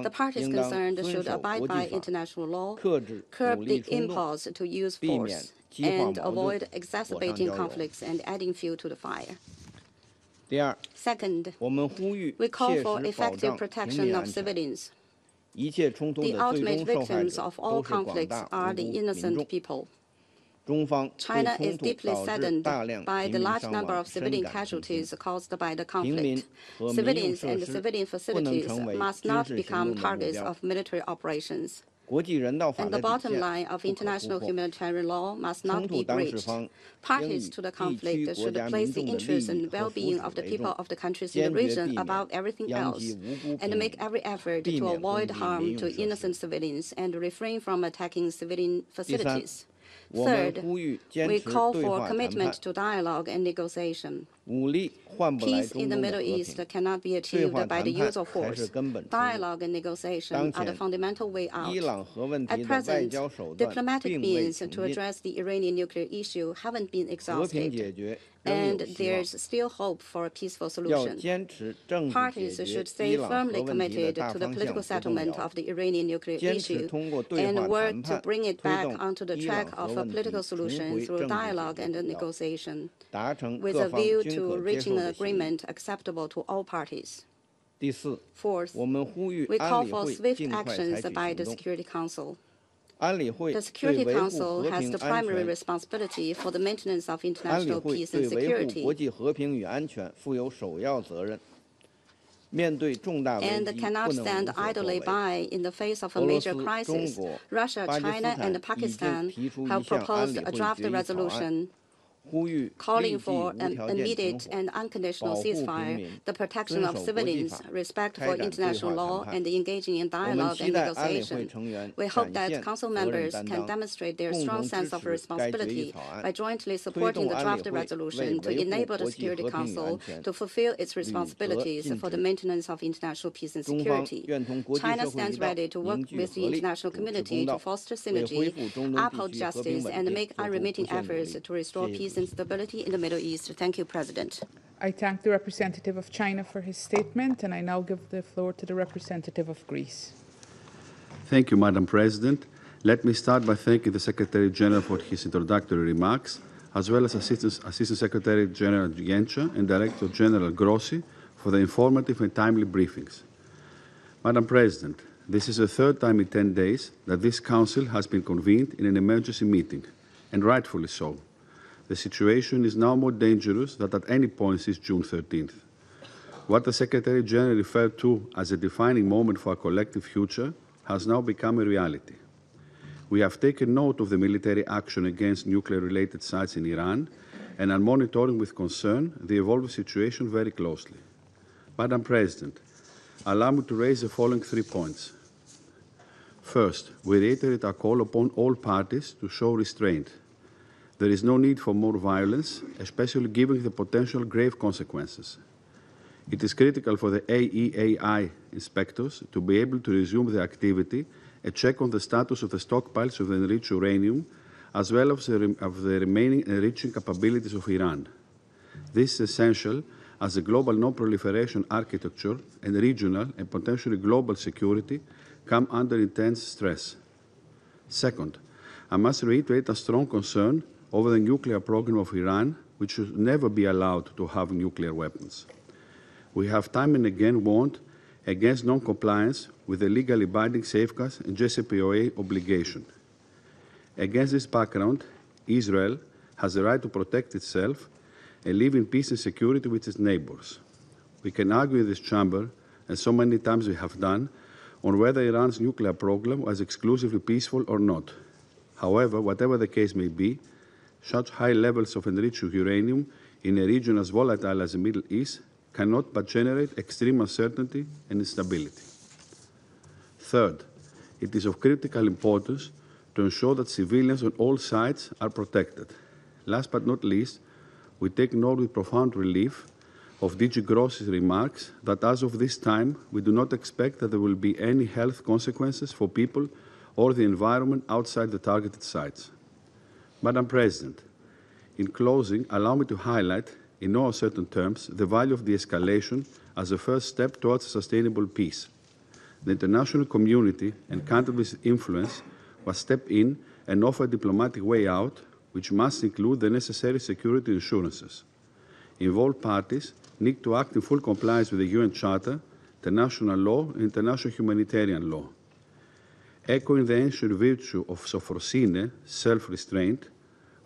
The parties concerned should abide by international law, curb the impulse to use force, and avoid exacerbating conflicts and adding fuel to the fire. Second, we call for effective protection of civilians. The ultimate victims of all conflicts are the innocent people. China is deeply saddened by the large number of civilian casualties caused by the conflict. Civilians and civilian facilities must not become targets of military operations. And the bottom line of international humanitarian law must not be breached. Parties to the conflict should place the interests and well-being of the people of the countries in the region above everything else, and make every effort to avoid harm to innocent civilians and refrain from attacking civilian facilities. Third, we call for commitment to dialogue and negotiation. Peace in the Middle East cannot be achieved by the use of force. Dialogue and negotiation are the fundamental way out. At present, diplomatic means to address the Iranian nuclear issue haven't been exhausted, and there's still hope for a peaceful solution. Parties should stay firmly committed to the political settlement of the Iranian nuclear issue and work to bring it back onto the track of a political solution through dialogue and negotiation, with a view to reaching an agreement acceptable to all parties. Fourth, we call for swift actions by the Security Council. The Security Council has the primary responsibility for the maintenance of international peace and security, and cannot stand idly by in the face of a major crisis. Russia, China, and Pakistan have proposed a draft resolution calling for an immediate and unconditional ceasefire, the protection of civilians, respect for international law, and engaging in dialogue and negotiation. We hope that Council members can demonstrate their strong sense of responsibility by jointly supporting the draft resolution to enable the Security Council to fulfill its responsibilities for the maintenance of international peace and security. China stands ready to work with the international community to foster synergy, uphold justice, and make unremitting efforts to restore peace and stability in the Middle East. Thank you, President. I thank the representative of China for his statement, and I now give the floor to the representative of Greece. Thank you, Madam President. Let me start by thanking the Secretary General for his introductory remarks, as well as Assistant Secretary General Genscher and Director General Grossi for the informative and timely briefings. Madam President, this is the third time in 10 days that this Council has been convened in an emergency meeting, and rightfully so. The situation is now more dangerous than at any point since June 13th. What the Secretary General referred to as a defining moment for our collective future has now become a reality. We have taken note of the military action against nuclear-related sites in Iran and are monitoring with concern the evolving situation very closely. Madam President, allow me to raise the following 3 points. First, we reiterate our call upon all parties to show restraint. There is no need for more violence, especially given the potential grave consequences. It is critical for the AEAI inspectors to be able to resume their activity and check on the status of the stockpiles of the enriched uranium, as well as of the remaining enriching capabilities of Iran. This is essential as the global non-proliferation architecture and regional and potentially global security come under intense stress. Second, I must reiterate a strong concern over the nuclear program of Iran, which should never be allowed to have nuclear weapons. We have time and again warned against non-compliance with the legally binding safeguards and JCPOA obligation. Against this background, Israel has the right to protect itself and live in peace and security with its neighbors. We can argue in this chamber, and so many times we have done, on whether Iran's nuclear program was exclusively peaceful or not. However, whatever the case may be, such high levels of enriched uranium in a region as volatile as the Middle East cannot but generate extreme uncertainty and instability. Third, it is of critical importance to ensure that civilians on all sides are protected. Last but not least, we take note with profound relief of DG Gross's remarks that as of this time, we do not expect that there will be any health consequences for people or the environment outside the targeted sites. Madam President, in closing, allow me to highlight, in no uncertain terms, the value of de-escalation as a first step towards a sustainable peace. The international community and countries with influence must step in and offer a diplomatic way out, which must include the necessary security assurances. Involved parties need to act in full compliance with the UN Charter, international law, and international humanitarian law. Echoing the ancient virtue of sophrosine, self-restraint,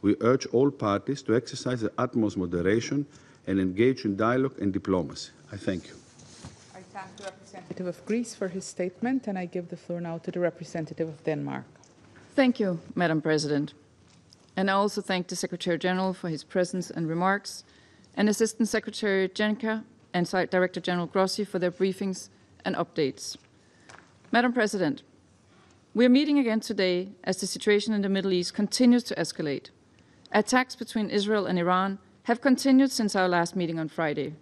we urge all parties to exercise the utmost moderation and engage in dialogue and diplomacy. I thank you. I thank the representative of Greece for his statement, and I give the floor now to the representative of Denmark. Thank you, Madam President. And I also thank the Secretary General for his presence and remarks, and Assistant Secretary Jenka and Director General Grossi for their briefings and updates. Madam President, we are meeting again today as the situation in the Middle East continues to escalate. Attacks between Israel and Iran have continued since our last meeting on Friday.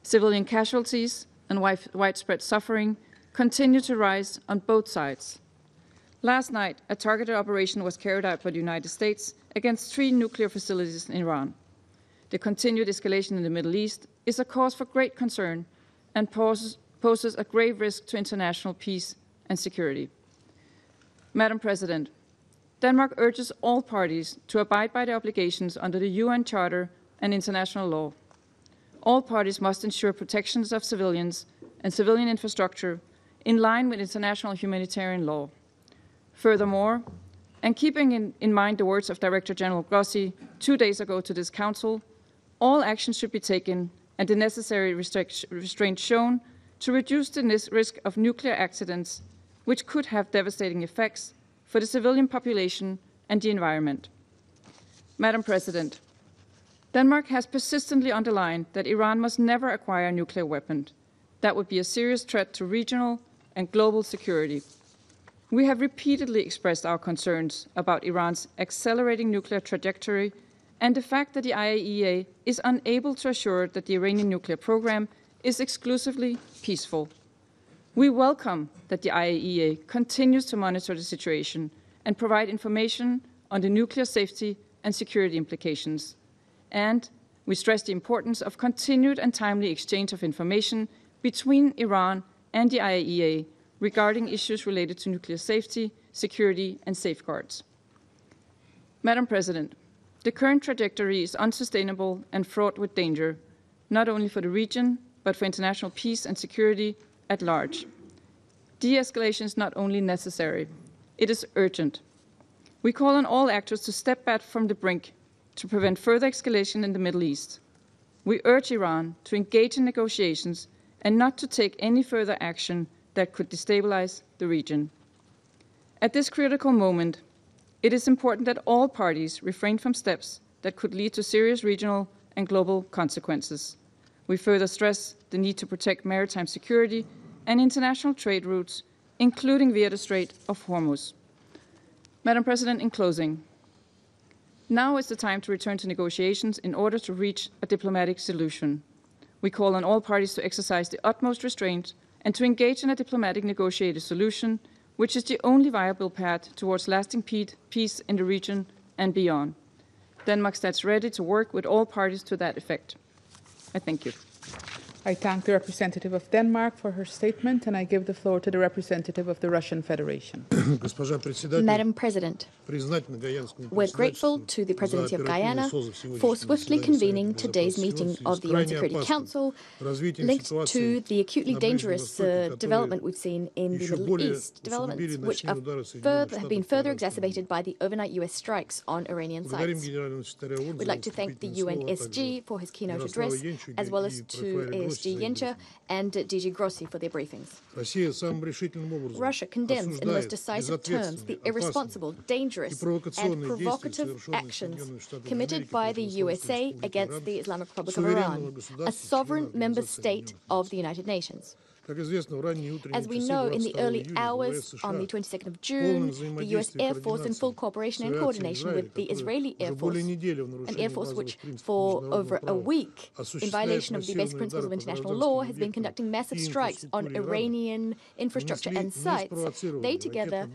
Civilian casualties and widespread suffering continue to rise on both sides. Last night, a targeted operation was carried out by the United States against 3 nuclear facilities in Iran. The continued escalation in the Middle East is a cause for great concern and poses a grave risk to international peace and security. Madam President, Denmark urges all parties to abide by the obligations under the UN Charter and international law. All parties must ensure protections of civilians and civilian infrastructure in line with international humanitarian law. Furthermore, and keeping in mind the words of Director General Grossi 2 days ago to this Council, all actions should be taken and the necessary restraint shown to reduce the risk of nuclear accidents, which could have devastating effects for the civilian population and the environment. Madam President, Denmark has persistently underlined that Iran must never acquire a nuclear weapon. That would be a serious threat to regional and global security. We have repeatedly expressed our concerns about Iran's accelerating nuclear trajectory and the fact that the IAEA is unable to assure that the Iranian nuclear program is exclusively peaceful. We welcome that the IAEA continues to monitor the situation and provide information on the nuclear safety and security implications. And we stress the importance of continued and timely exchange of information between Iran and the IAEA regarding issues related to nuclear safety, security, and safeguards. Madam President, the current trajectory is unsustainable and fraught with danger, not only for the region, but for international peace and security at large. De-escalation is not only necessary, it is urgent. We call on all actors to step back from the brink to prevent further escalation in the Middle East. We urge Iran to engage in negotiations and not to take any further action that could destabilize the region. At this critical moment, it is important that all parties refrain from steps that could lead to serious regional and global consequences. We further stress the need to protect maritime security and international trade routes, including via the Strait of Hormuz. Madam President, in closing, now is the time to return to negotiations in order to reach a diplomatic solution. We call on all parties to exercise the utmost restraint and to engage in a diplomatic negotiated solution, which is the only viable path towards lasting peace in the region and beyond. Denmark stands ready to work with all parties to that effect. I thank you. I thank the representative of Denmark for her statement, and I give the floor to the representative of the Russian Federation. Madam President, we're grateful to the Presidency of Guyana for swiftly convening today's meeting of the UN Security Council linked to the acutely dangerous development we've seen in the Middle East, developments which have been further exacerbated by the overnight US strikes on Iranian sites. We'd like to thank the UN SG for his keynote address, as well as to ASG Yencha and DG Grossi for their briefings. Russia condemns in the most decisive terms the irresponsible, dangerous and provocative actions committed by the USA against the Islamic Republic of Iran, a sovereign member state of the United Nations. As we know, in the early hours on the 22nd of June, the U.S. Air Force, in full cooperation and coordination with the Israeli Air Force, an Air Force which for over a week, in violation of the basic principles of international law, has been conducting massive strikes on Iranian infrastructure and sites, they together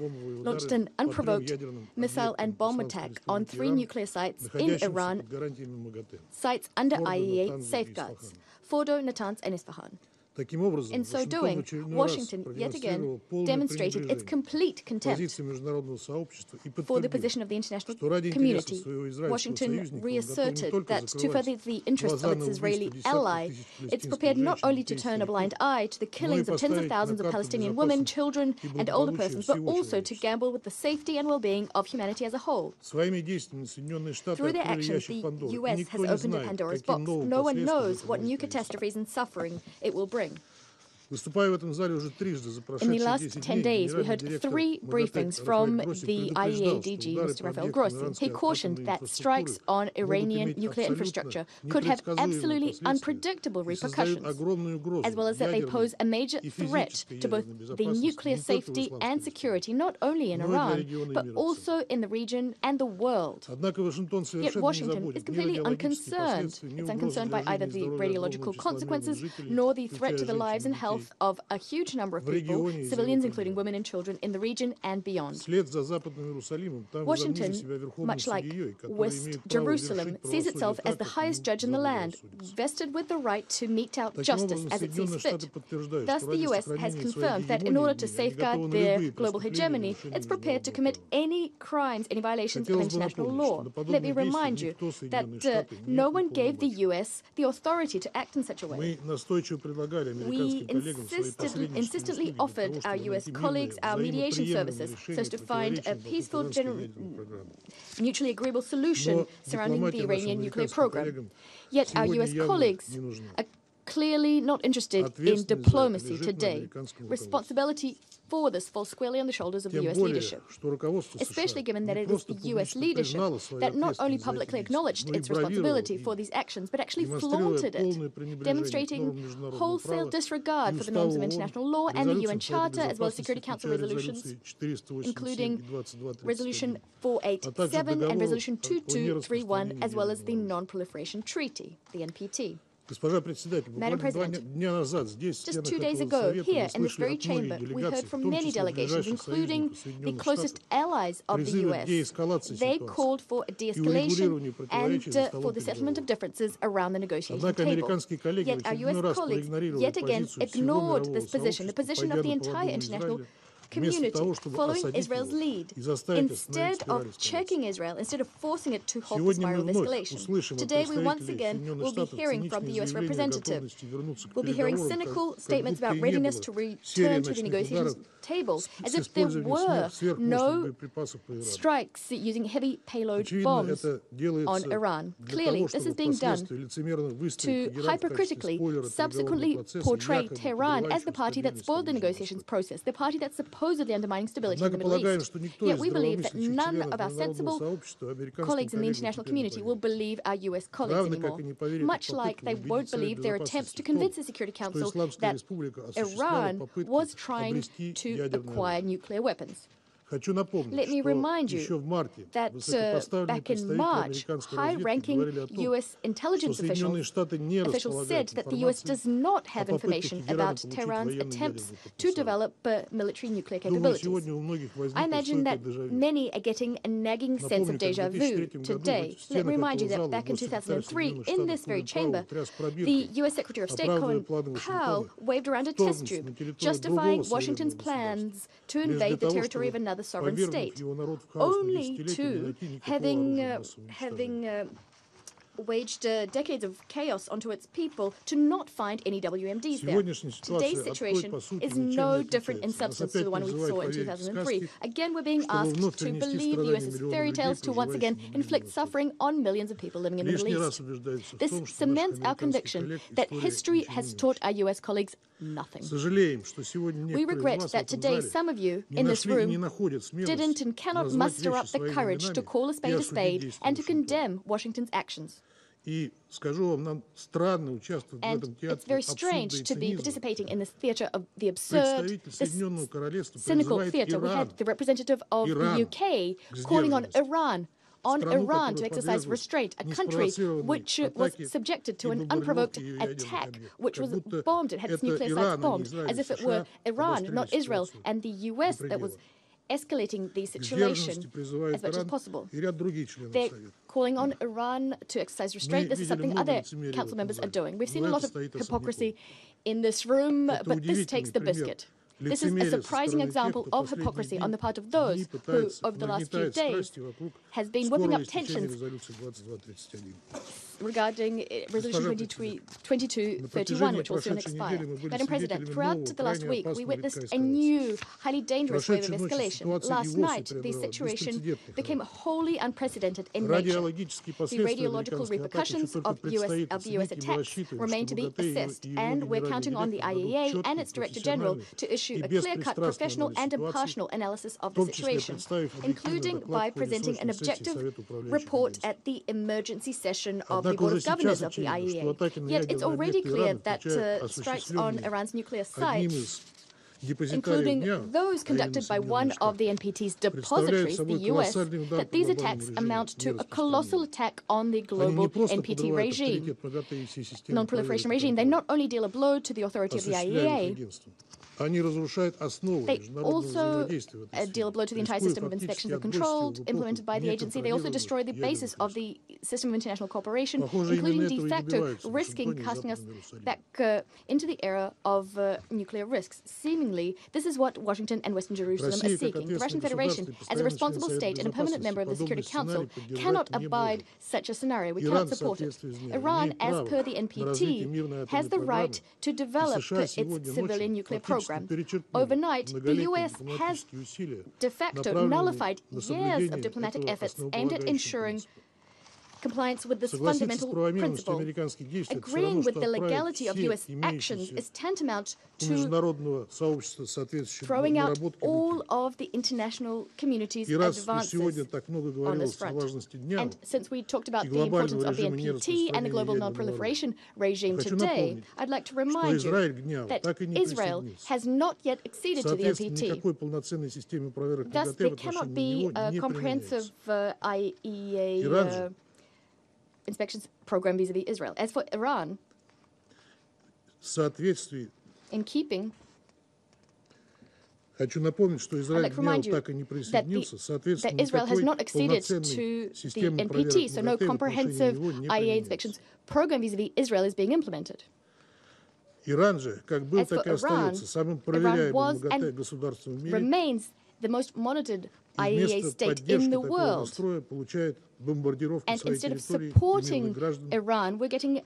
launched an unprovoked missile and bomb attack on 3 nuclear sites in Iran, sites under IAEA safeguards, Fordo, Natanz and Isfahan. In so doing, Washington yet again demonstrated its complete contempt for the position of the international community. Washington reasserted that to further the interests of its Israeli ally, it's prepared not only to turn a blind eye to the killings of tens of thousands of Palestinian women, children and older persons, but also to gamble with the safety and well-being of humanity as a whole. Through their actions, the U.S. has opened a Pandora's box. No one knows what new catastrophes and suffering it will bring. In the last 10 days, we heard 3 briefings from the IAEA DG, Mr. Rafael Grossi. He cautioned that strikes on Iranian nuclear infrastructure could have absolutely unpredictable repercussions, as well as that they pose a major threat to both the nuclear safety and security, not only in Iran, but also in the region and the world. Yet Washington is completely unconcerned. It's unconcerned by either the radiological consequences nor the threat to the lives and health of a huge number of people, civilians including women and children in the region and beyond. Washington, much like West Jerusalem, sees itself as the highest judge in the land, vested with the right to mete out justice as it sees fit. Thus, the U.S. has confirmed that in order to safeguard their global hegemony, it's prepared to commit any crimes, any violations of international law. Let me remind you that no one gave the U.S. the authority to act in such a way. We insistently offered our U.S. colleagues our mediation services so as to find a peaceful, mutually agreeable solution surrounding the Iranian nuclear program. Yet our U.S. colleagues are clearly not interested in diplomacy today. Responsibility for this falls squarely on the shoulders of the U.S. leadership, especially given that it is the U.S. leadership that not only publicly acknowledged its responsibility for these actions, but actually flaunted it, demonstrating wholesale disregard for the norms of international law and the UN Charter, as well as Security Council resolutions, including Resolution 487 and Resolution 2231, as well as the Non-Proliferation Treaty, the NPT. Madam President, just 2 days ago, here in this very chamber, we heard from many delegations, including the closest allies of the U.S. They called for a de-escalation and for the settlement of differences around the negotiation table. Yet our U.S. colleagues yet again ignored this position, the position of the entire international community, following Israel's lead, instead of checking Israel, instead of forcing it to halt the spiral of escalation. Today, we once again will be hearing from the U.S. representative. We'll be hearing cynical statements about readiness to return to the negotiations table, as if there were no strikes using heavy payload bombs on Iran. Clearly, this is being done to hypercritically subsequently portray Tehran as the party that spoiled the negotiations process, the party that's supposedly undermining stability in the Middle East. Yet we believe that none of our sensible colleagues in the international community will believe our U.S. colleagues anymore, much like they won't believe their attempts to convince the Security Council that Iran was trying to acquire nuclear weapons. Let me remind you that back in March, high-ranking U.S. intelligence officials said that the U.S. does not have information about Tehran's attempts to develop military nuclear capabilities. I imagine that many are getting a nagging sense of déjà vu today. Let me remind you that back in 2003, in this very chamber, the U.S. Secretary of State Colin Powell waved around a test tube, justifying Washington's plans to invade the territory of another sovereign state, only to having waged decades of chaos onto its people to not find any WMDs there. Today's situation is no different in substance to the one we saw in 2003. Again, we're being asked to believe the US's fairy tales to once again inflict suffering on millions of people living in the Middle East. This cements our conviction that history has taught our US colleagues nothing. We regret that today some of you in this room didn't and cannot muster up the courage to call a spade and to condemn Washington's actions. And it's very strange to be participating in this theatre of the absurd, this cynical theatre. We had the representative of the UK calling on Iran to exercise restraint, a country which was subjected to an unprovoked attack, which was bombed, it had its nuclear sites bombed, as if it were Iran, not Israel, and the US that was escalating the situation as much as possible. They're calling on Iran to exercise restraint. This is something other council members are doing. We've seen a lot of hypocrisy in this room, but this takes the biscuit. This is a surprising example of hypocrisy on the part of those who, over the last few days, has been whipping up tensions regarding Resolution 2231, which will soon expire. Madam President, throughout the last week, we witnessed a new, highly dangerous wave of escalation. Last night, the situation became wholly unprecedented in nature. The radiological repercussions of the US attacks remain to be assessed, and we're counting on the IAEA and its Director General to issue a clear-cut, professional and impartial analysis of the situation, including by presenting an objective report at the emergency session of the Board of Governors of the IAEA. Yet it's already clear that strikes on Iran's nuclear sites, including those conducted by one of the NPT's depositories, the US, that these attacks amount to a colossal attack on the global NPT regime, non-proliferation regime. They not only deal a blow to the authority of the IAEA, they also deal a blow to the entire system of inspections and control implemented by the agency. They also destroy the basis of the system of international cooperation, including de facto risking casting us back into the era of nuclear risks. Seemingly, this is what Washington and Western Jerusalem are seeking. The Russian Federation, as a responsible state and a permanent member of the Security Council, cannot abide such a scenario. We cannot support it. Iran, as per the NPT, has the right to develop its civilian nuclear program. Overnight, the US has de facto nullified years of diplomatic efforts aimed at ensuring compliance with this fundamental principle. Agreeing with the legality of US actions is tantamount to throwing out all of the international community's advances on this front. And since we talked about the importance of the NPT and the global non-proliferation regime today, I'd like to remind you that Israel has not yet acceded to the NPT. Thus, there cannot be a comprehensive IAEA inspections program vis-a-vis Israel. As for Iran, in keeping, I'd like to remind you that Israel has not acceded to the NPT, so no comprehensive IAEA inspections program vis-a-vis Israel is being implemented. As for Iran was and remains the most monitored IAEA state in the world. And instead of supporting Iran, we're getting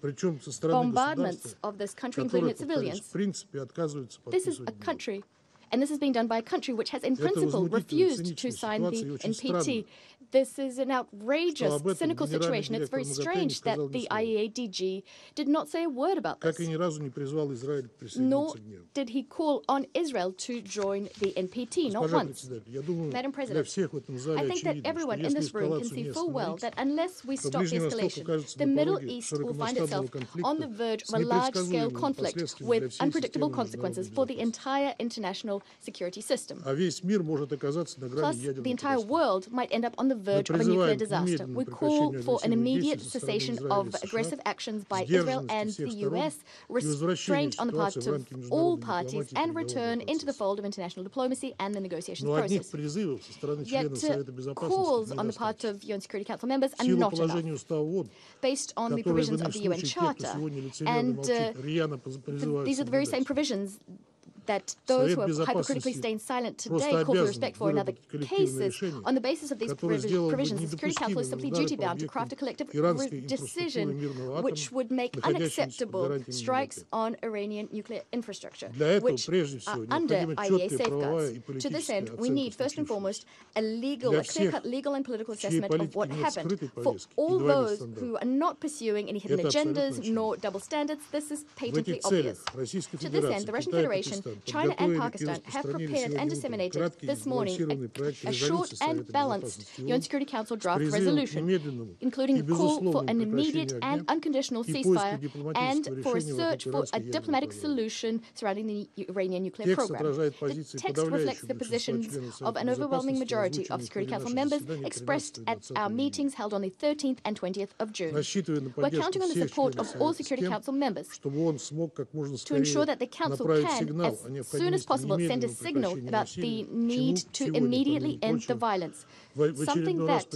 bombardments of this country, including its civilians. This is a country, and this is being done by a country which has in principle refused to sign the NPT. this is an outrageous, cynical situation. It's very strange that the IAEA DG did not say a word about this. Nor did he call on Israel to join the NPT, not once. Madam President, I think that everyone in this room can see full well that unless we stop the escalation, the Middle East will find itself on the verge of a large-scale conflict with unpredictable consequences for the entire international security system. Plus, the entire world might end up on the verge of a nuclear disaster. We call for an immediate cessation of aggressive actions by Israel and the US, restraint on the part of all parties, and return into the fold of international diplomacy and the negotiations process. Yet calls on the part of UN Security Council members are not enough. Based on the provisions of the UN Charter, and these are the very same provisions that those who are hypocritically staying silent today call for respect for in other cases. On the basis of these provisions, the Security Council is simply duty-bound to craft a collective decision which would make unacceptable strikes on Iranian nuclear infrastructure, which are under IAEA safeguards. To this end, we need, first and foremost, a clear-cut legal and political assessment of what happened. For all those who are not pursuing any hidden agendas nor double standards, this is patently obvious. To this end, the Russian Federation, China and Pakistan have prepared and disseminated this morning a short and balanced UN Security Council draft resolution, including a call for an immediate and unconditional ceasefire and for a search for a diplomatic solution surrounding the Iranian nuclear program. The text reflects the positions of an overwhelming majority of Security Council members expressed at our meetings held on the 13th and 20th of June. We're counting on the support of all Security Council members to ensure that the Council can, as soon as possible, send a signal about the need to immediately end the violence, something that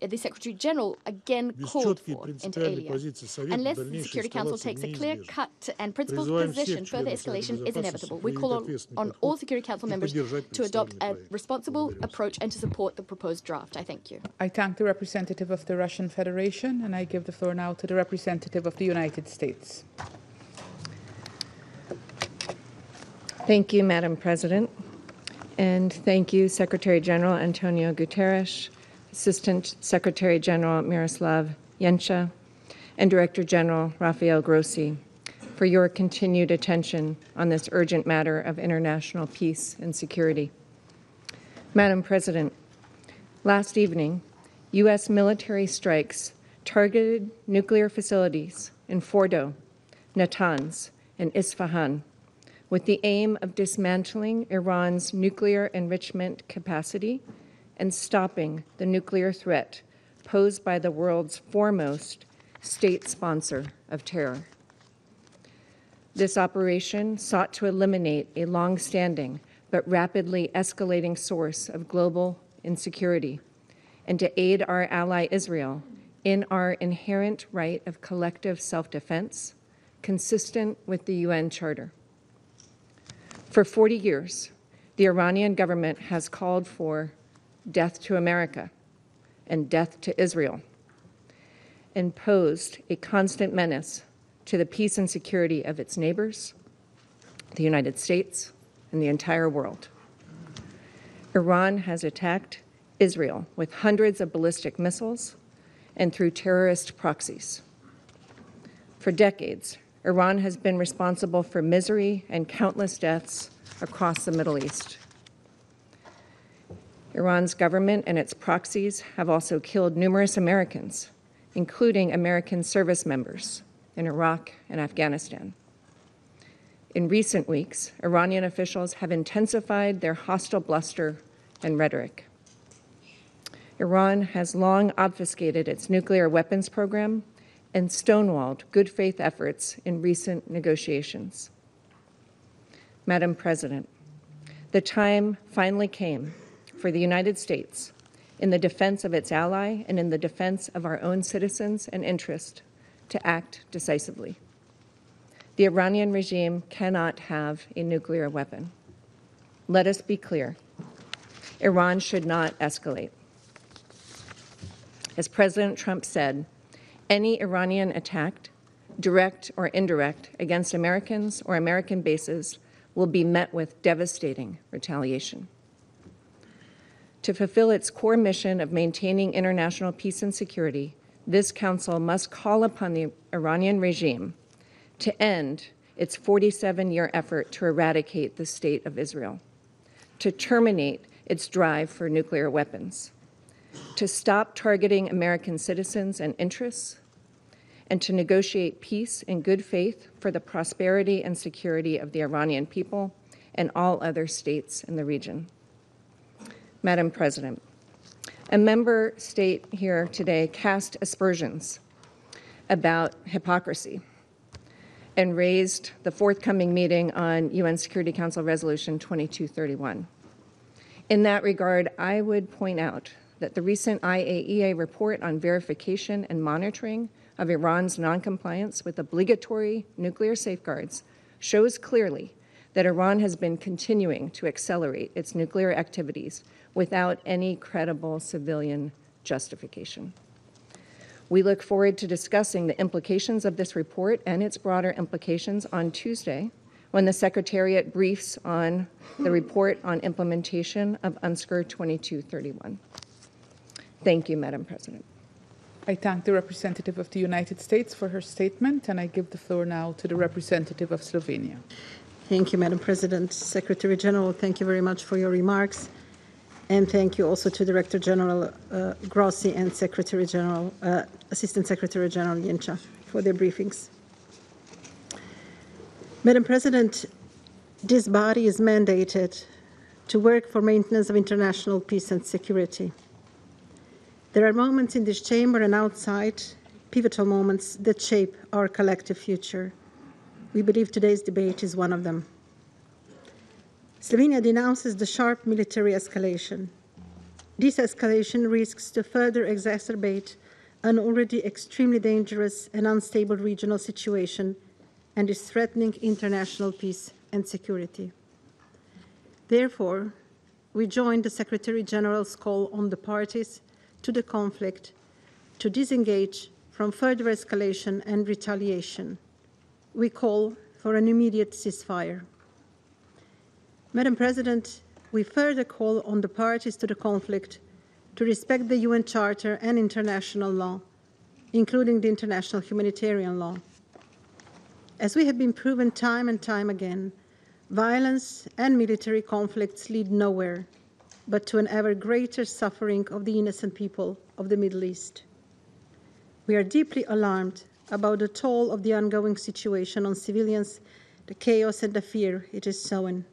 the Secretary General again called for inter alia. Unless the Security Council takes a clear-cut and principled position, further escalation is inevitable. We call on all Security Council members to adopt a responsible approach and to support the proposed draft. I thank you. I thank the representative of the Russian Federation, and I give the floor now to the representative of the United States. Thank you, Madam President, and thank you, Secretary General Antonio Guterres, Assistant Secretary General Miroslav Yensha, and Director General Rafael Grossi for your continued attention on this urgent matter of international peace and security. Madam President, last evening, U.S. military strikes targeted nuclear facilities in Fordo, Natanz, and Isfahan, with the aim of dismantling Iran's nuclear enrichment capacity and stopping the nuclear threat posed by the world's foremost state sponsor of terror. This operation sought to eliminate a long-standing but rapidly escalating source of global insecurity and to aid our ally Israel in our inherent right of collective self-defense, consistent with the UN Charter. For 40 years, the Iranian government has called for death to America and death to Israel, and posed a constant menace to the peace and security of its neighbors, the United States, and the entire world. Iran has attacked Israel with hundreds of ballistic missiles and through terrorist proxies. For decades, Iran has been responsible for misery and countless deaths across the Middle East. Iran's government and its proxies have also killed numerous Americans, including American service members in Iraq and Afghanistan. In recent weeks, Iranian officials have intensified their hostile bluster and rhetoric. Iran has long obfuscated its nuclear weapons program and stonewalled good faith efforts in recent negotiations. Madam President, the time finally came for the United States, in the defense of its ally and in the defense of our own citizens and interests, to act decisively. The Iranian regime cannot have a nuclear weapon. Let us be clear. Iran should not escalate. As President Trump said, any Iranian attack, direct or indirect, against Americans or American bases will be met with devastating retaliation. To fulfill its core mission of maintaining international peace and security, this Council must call upon the Iranian regime to end its 47-year effort to eradicate the State of Israel, to terminate its drive for nuclear weapons, to stop targeting American citizens and interests, and to negotiate peace in good faith for the prosperity and security of the Iranian people and all other states in the region. Madam President, a member state here today cast aspersions about hypocrisy and raised the forthcoming meeting on UN Security Council Resolution 2231. In that regard, I would point out that the recent IAEA report on verification and monitoring of Iran's noncompliance with obligatory nuclear safeguards shows clearly that Iran has been continuing to accelerate its nuclear activities without any credible civilian justification. We look forward to discussing the implications of this report and its broader implications on Tuesday, when the Secretariat briefs on the report on implementation of UNSCR 2231. Thank you, Madam President. I thank the representative of the United States for her statement, and I give the floor now to the representative of Slovenia. Thank you, Madam President. Secretary General, thank you very much for your remarks. And thank you also to Director General Grossi and Secretary General, Assistant Secretary General Jenča for their briefings. Madam President, this body is mandated to work for maintenance of international peace and security. There are moments in this chamber and outside, pivotal moments that shape our collective future. We believe today's debate is one of them. Slovenia denounces the sharp military escalation. This escalation risks to further exacerbate an already extremely dangerous and unstable regional situation and is threatening international peace and security. Therefore, we join the Secretary General's call on the parties to the conflict to disengage from further escalation and retaliation. We call for an immediate ceasefire. Madam President, we further call on the parties to the conflict to respect the UN Charter and international law, including the international humanitarian law. As we have been proven time and time again, violence and military conflicts lead nowhere but to an ever greater suffering of the innocent people of the Middle East. We are deeply alarmed about the toll of the ongoing situation on civilians, the chaos and the fear it is sowing.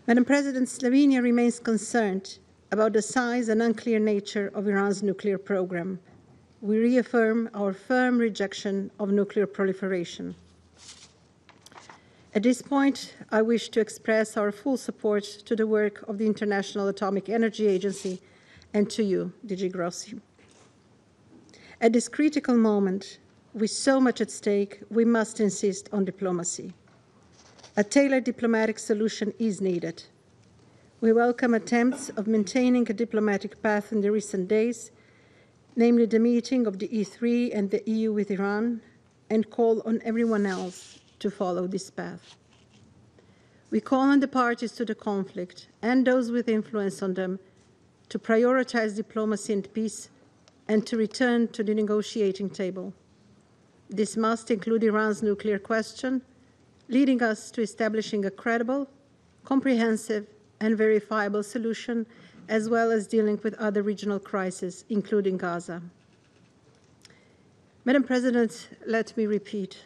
Madam President, Slovenia remains concerned about the size and unclear nature of Iran's nuclear program. We reaffirm our firm rejection of nuclear proliferation. At this point, I wish to express our full support to the work of the International Atomic Energy Agency and to you, DG Grossi. At this critical moment, with so much at stake, we must insist on diplomacy. A tailored diplomatic solution is needed. We welcome attempts of maintaining a diplomatic path in the recent days, namely the meeting of the E3 and the EU with Iran, and call on everyone else to follow this path. We call on the parties to the conflict and those with influence on them to prioritize diplomacy and peace and to return to the negotiating table. This must include Iran's nuclear question, leading us to establishing a credible, comprehensive, and verifiable solution, as well as dealing with other regional crises, including Gaza. Madam President, let me repeat.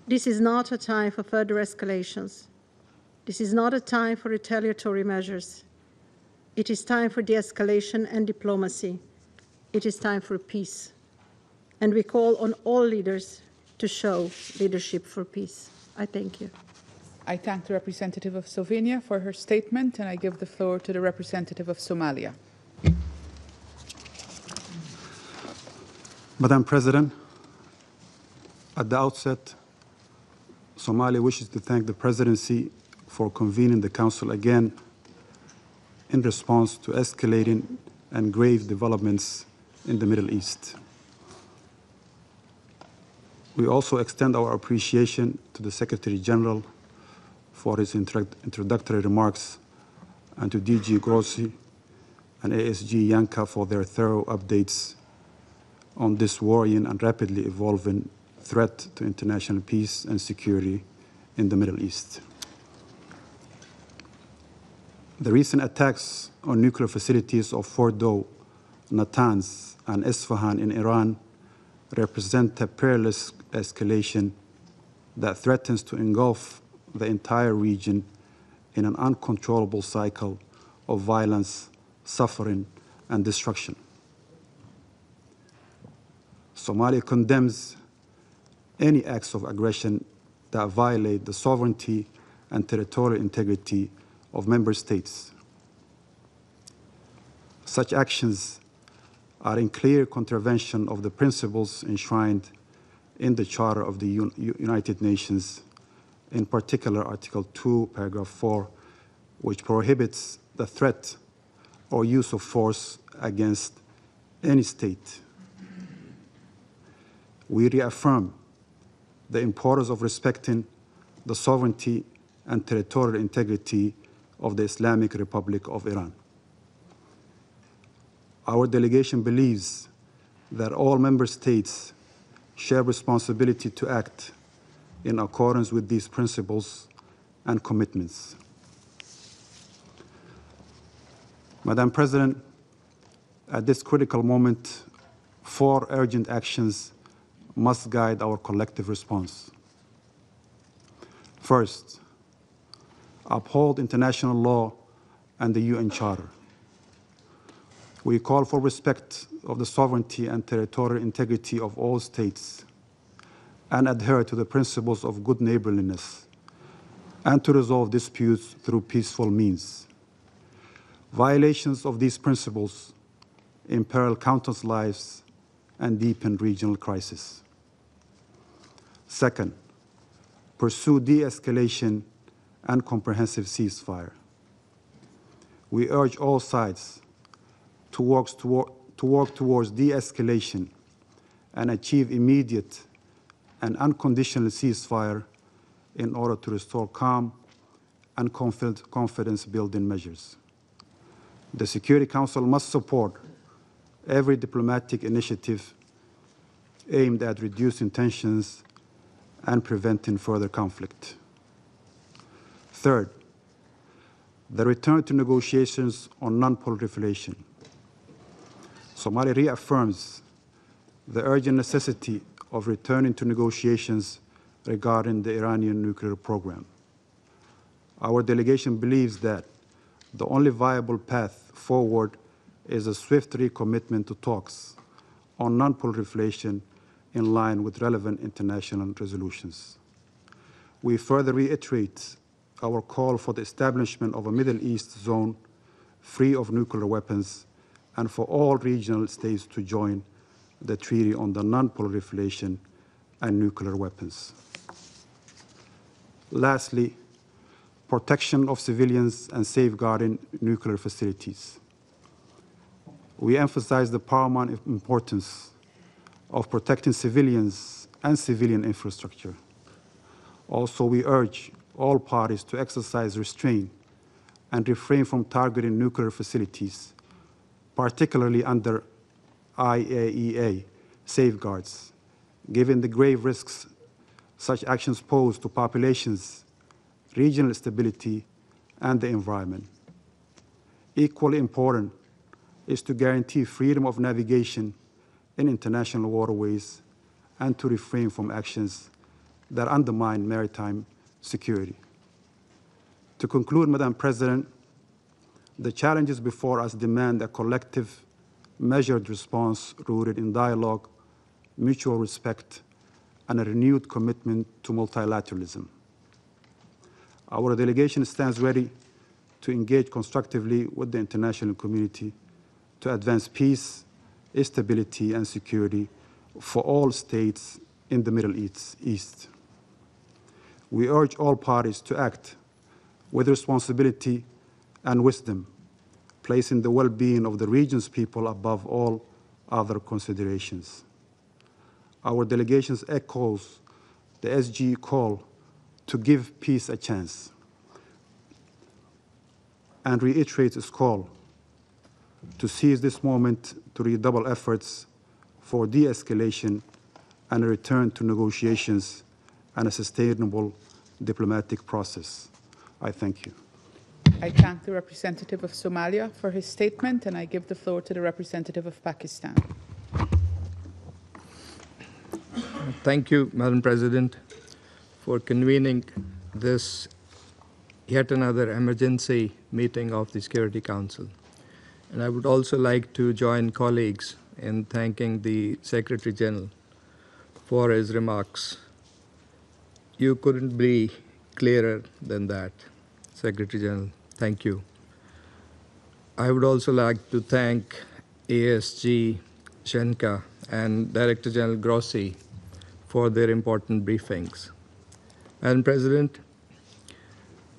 This is not a time for further escalations. This is not a time for retaliatory measures. It is time for de-escalation and diplomacy. It is time for peace. And we call on all leaders to show leadership for peace. I thank you. I thank the representative of Slovenia for her statement, and I give the floor to the representative of Somalia. Madam President, at the outset, Somalia wishes to thank the Presidency for convening the Council again in response to escalating and grave developments in the Middle East. We also extend our appreciation to the Secretary General for his introductory remarks and to DG Grossi and ASG Yanka for their thorough updates on this worrying and rapidly evolving threat to international peace and security in the Middle East. The recent attacks on nuclear facilities of Fordow, Natanz, and Isfahan in Iran represent a perilous escalation that threatens to engulf the entire region in an uncontrollable cycle of violence, suffering, and destruction. Somalia condemns any acts of aggression that violate the sovereignty and territorial integrity of member states. Such actions are in clear contravention of the principles enshrined in the Charter of the United Nations, in particular Article 2, Paragraph 4, which prohibits the threat or use of force against any state. We reaffirm the importance of respecting the sovereignty and territorial integrity of the Islamic Republic of Iran. Our delegation believes that all member states share responsibility to act in accordance with these principles and commitments. Madam President, at this critical moment, 4 urgent actions must guide our collective response. First, uphold international law and the UN Charter. We call for respect of the sovereignty and territorial integrity of all states and adhere to the principles of good neighborliness and to resolve disputes through peaceful means. Violations of these principles imperil countless lives and deepen regional crisis. Second, pursue de-escalation and comprehensive ceasefire. We urge all sides to work towards de-escalation and achieve immediate and unconditional ceasefire in order to restore calm and confidence-building measures. The Security Council must support every diplomatic initiative aimed at reducing tensions and preventing further conflict. Third, the return to negotiations on non-proliferation. Somalia reaffirms the urgent necessity of returning to negotiations regarding the Iranian nuclear program. Our delegation believes that the only viable path forward is a swift recommitment to talks on non-proliferation in line with relevant international resolutions. We further reiterate our call for the establishment of a Middle East zone free of nuclear weapons and for all regional states to join the Treaty on the Non-Proliferation and Nuclear Weapons. Lastly, protection of civilians and safeguarding nuclear facilities. We emphasize the paramount importance of protecting civilians and civilian infrastructure. Also, we urge all parties to exercise restraint and refrain from targeting nuclear facilities, particularly under IAEA safeguards, given the grave risks such actions pose to populations, regional stability, and the environment. Equally important is to guarantee freedom of navigation in international waterways and to refrain from actions that undermine maritime security. To conclude, Madam President, the challenges before us demand a collective, measured response rooted in dialogue, mutual respect, and a renewed commitment to multilateralism. Our delegation stands ready to engage constructively with the international community to advance peace, stability, and security for all states in the Middle East. We urge all parties to act with responsibility and wisdom, placing the well-being of the region's people above all other considerations. Our delegation echoes the SG call to give peace a chance. and reiterates its call to seize this moment to redouble efforts for de-escalation and a return to negotiations and a sustainable diplomatic process. I thank you. I thank the representative of Somalia for his statement, and I give the floor to the representative of Pakistan. Thank you, Madam President, for convening this yet another emergency meeting of the Security Council. And I would also like to join colleagues in thanking the Secretary General for his remarks. You couldn't be clearer than that, Secretary General. Thank you. I would also like to thank ASG Shenka and Director General Grossi for their important briefings. Madam President,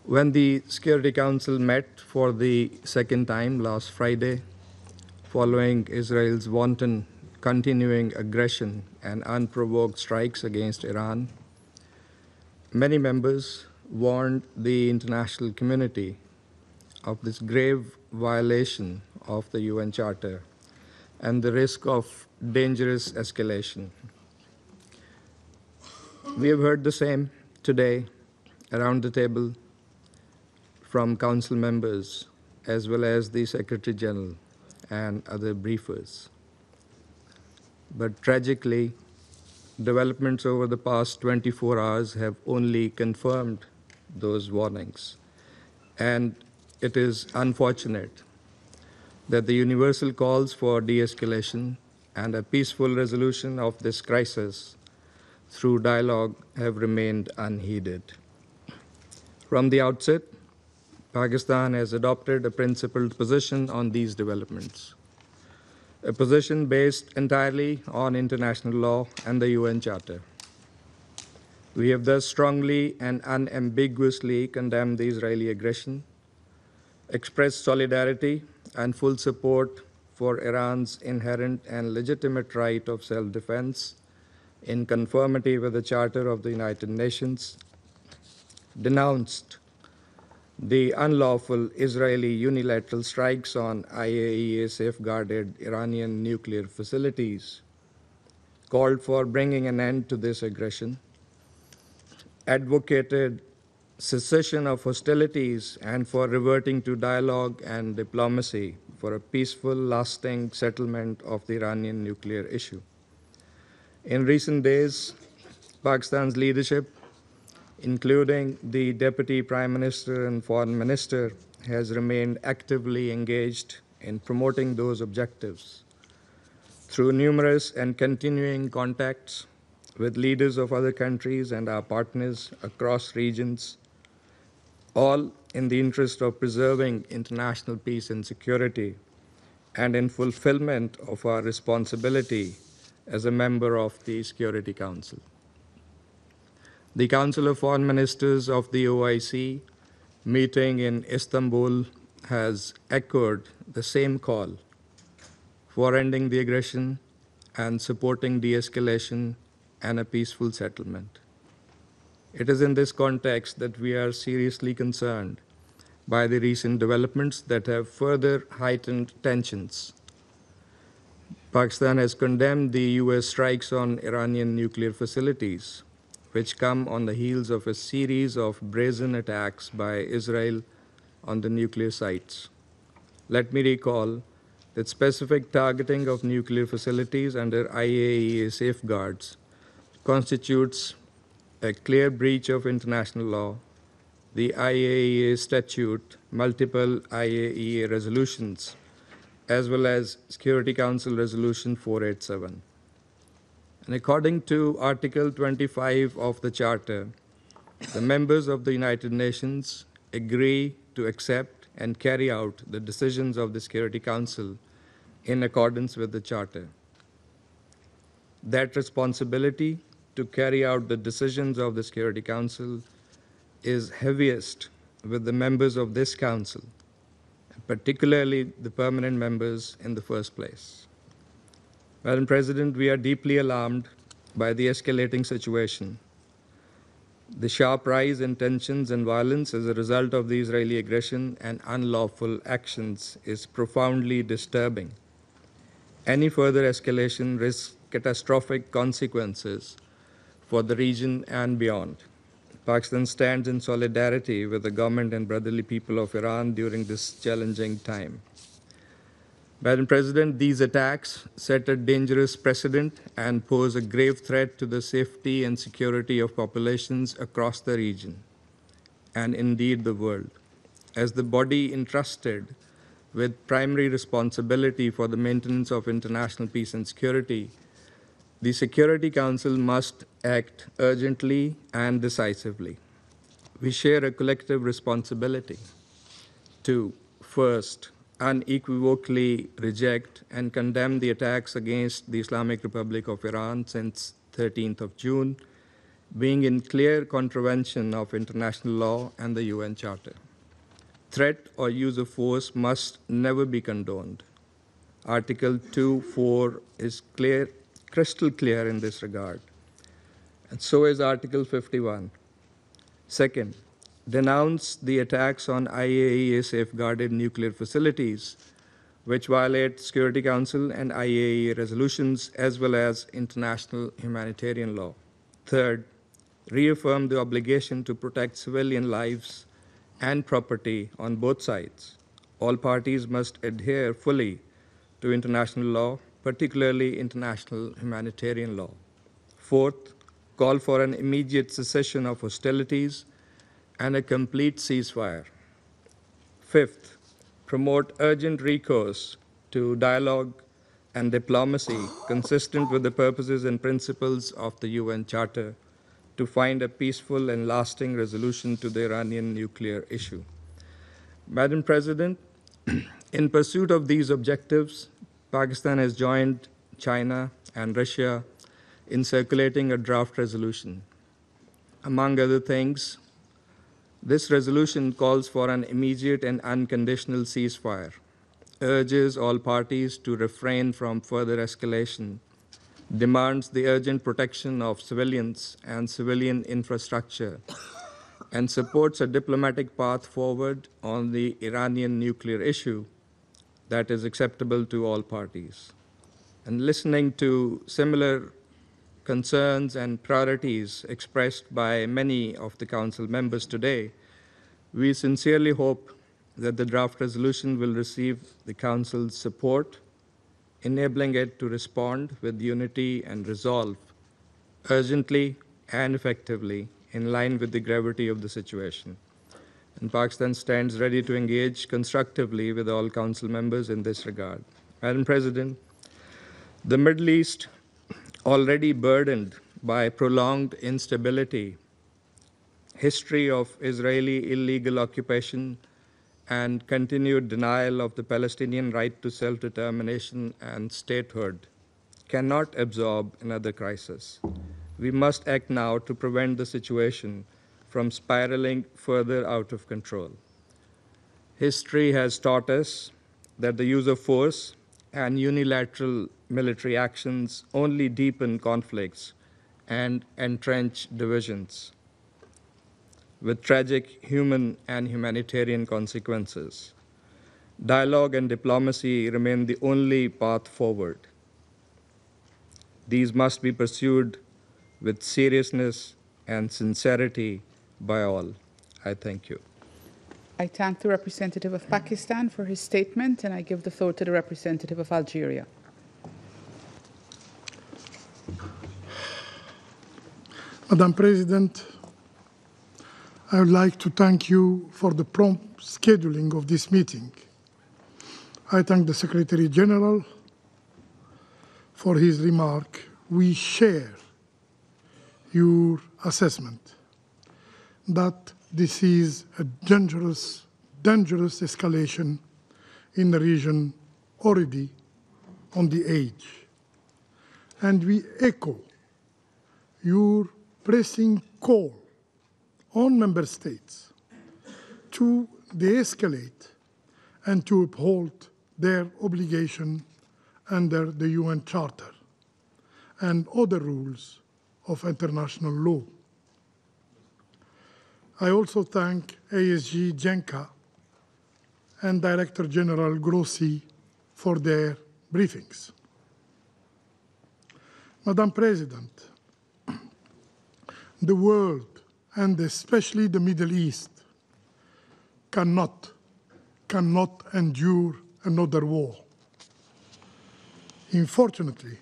when the Security Council met for the second time last Friday, following Israel's wanton continuing aggression and unprovoked strikes against Iran, many members warned the international community of this grave violation of the UN Charter and the risk of dangerous escalation. We have heard the same today around the table from Council members as well as the Secretary General and other briefers. But tragically, developments over the past 24 hours have only confirmed those warnings. And it is unfortunate that the universal calls for de-escalation and a peaceful resolution of this crisis through dialogue have remained unheeded. From the outset, Pakistan has adopted a principled position on these developments, a position based entirely on international law and the UN Charter. We have thus strongly and unambiguously condemned the Israeli aggression, expressed solidarity and full support for Iran's inherent and legitimate right of self-defense in conformity with the Charter of the United Nations, denounced the unlawful Israeli unilateral strikes on IAEA-safeguarded Iranian nuclear facilities, called for bringing an end to this aggression, advocated cessation of hostilities and for reverting to dialogue and diplomacy for a peaceful, lasting settlement of the Iranian nuclear issue. In recent days, Pakistan's leadership, including the Deputy Prime Minister and Foreign Minister, has remained actively engaged in promoting those objectives through numerous and continuing contacts with leaders of other countries and our partners across regions, all in the interest of preserving international peace and security and in fulfillment of our responsibility as a member of the Security Council. The Council of Foreign Ministers of the OIC meeting in Istanbul has echoed the same call for ending the aggression and supporting de-escalation and a peaceful settlement. It is in this context that we are seriously concerned by the recent developments that have further heightened tensions. Pakistan has condemned the US strikes on Iranian nuclear facilities, which come on the heels of a series of brazen attacks by Israel on the nuclear sites. Let me recall that specific targeting of nuclear facilities under IAEA safeguards constitutes a clear breach of international law, the IAEA statute, multiple IAEA resolutions, as well as Security Council Resolution 487. And according to Article 25 of the Charter, the members of the United Nations agree to accept and carry out the decisions of the Security Council in accordance with the Charter. That responsibility to carry out the decisions of the Security Council is heaviest with the members of this Council, particularly the permanent members in the first place. Madam President, we are deeply alarmed by the escalating situation The sharp rise in tensions and violence as a result of the Israeli aggression and unlawful actions is profoundly disturbing. Any further escalation risks catastrophic consequences for the region and beyond. Pakistan stands in solidarity with the government and brotherly people of Iran during this challenging time. Madam President, these attacks set a dangerous precedent and pose a grave threat to the safety and security of populations across the region, and indeed the world. As the body entrusted with primary responsibility for the maintenance of international peace and security, the Security Council must act urgently and decisively. We share a collective responsibility to, first, unequivocally reject and condemn the attacks against the Islamic Republic of Iran since 13th of June, being in clear contravention of international law and the UN Charter. Threat or use of force must never be condoned. Article 2.4 is crystal clear in this regard, and so is Article 51. Second, denounce the attacks on IAEA safeguarded nuclear facilities, which violate Security Council and IAEA resolutions as well as international humanitarian law. Third, reaffirm the obligation to protect civilian lives and property on both sides. All parties must adhere fully to international law, particularly international humanitarian law. Fourth, call for an immediate cessation of hostilities and a complete ceasefire. Fifth, promote urgent recourse to dialogue and diplomacy consistent with the purposes and principles of the UN Charter to find a peaceful and lasting resolution to the Iranian nuclear issue. Madam President, in pursuit of these objectives, Pakistan has joined China and Russia in circulating a draft resolution. Among other things, this resolution calls for an immediate and unconditional ceasefire, urges all parties to refrain from further escalation, demands the urgent protection of civilians and civilian infrastructure, and supports a diplomatic path forward on the Iranian nuclear issue that is acceptable to all parties. And listening to similar concerns and priorities expressed by many of the Council members today, we sincerely hope that the draft resolution will receive the Council's support, enabling it to respond with unity and resolve urgently and effectively in line with the gravity of the situation. And Pakistan stands ready to engage constructively with all Council members in this regard. Madam President, the Middle East, already burdened by prolonged instability, history of Israeli illegal occupation, and continued denial of the Palestinian right to self-determination and statehood, cannot absorb another crisis. We must act now to prevent the situation from spiraling further out of control. History has taught us that the use of force and unilateral military actions only deepen conflicts and entrench divisions, with tragic human and humanitarian consequences. Dialogue and diplomacy remain the only path forward. These must be pursued with seriousness and sincerity by all. I thank you. I thank the representative of Pakistan for his statement, and I give the floor to the representative of Algeria. Madam President, I would like to thank you for the prompt scheduling of this meeting. I thank the Secretary General for his remark. We share your assessment that this is a dangerous escalation in the region already on the edge. And we echo your pressing call on member states to de-escalate and to uphold their obligation under the UN Charter and other rules of international law. I also thank ASG Genca and Director General Grossi for their briefings. Madam President, the world, and especially the Middle East, cannot endure another war. Unfortunately,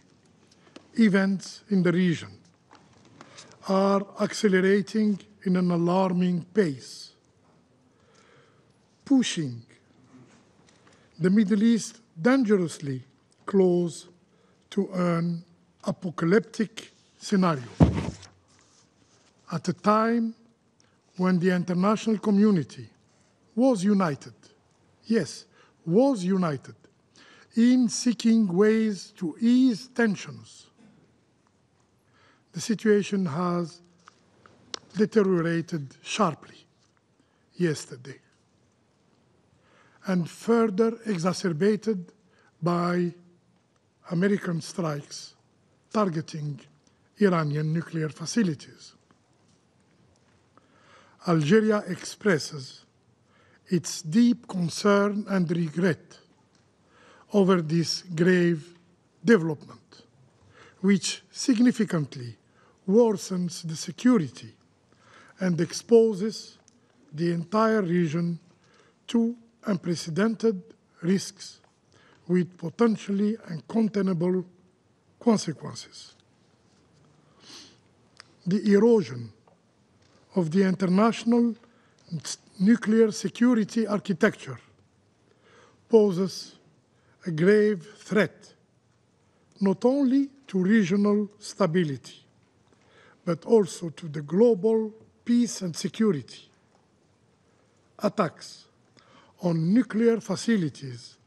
events in the region are accelerating in an alarming pace, pushing the Middle East dangerously close to an apocalyptic scenario. At a time when the international community was united, yes, was united, in seeking ways to ease tensions, the situation has deteriorated sharply yesterday and further exacerbated by American strikes targeting Iranian nuclear facilities. Algeria expresses its deep concern and regret over this grave development, which significantly worsens the security and exposes the entire region to unprecedented risks with potentially uncontainable consequences. The erosion of the international nuclear security architecture poses a grave threat not only to regional stability, but also to the global peace and security. Attacks on nuclear facilities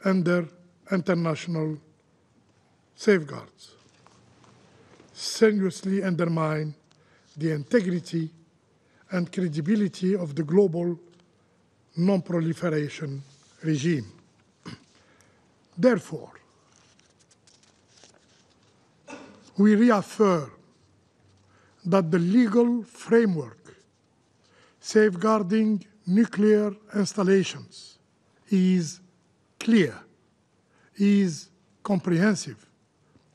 under international safeguards seriously undermine the integrity and credibility of the global non-proliferation regime. Therefore, we reaffirm that the legal framework safeguarding nuclear installations is clear, is comprehensive,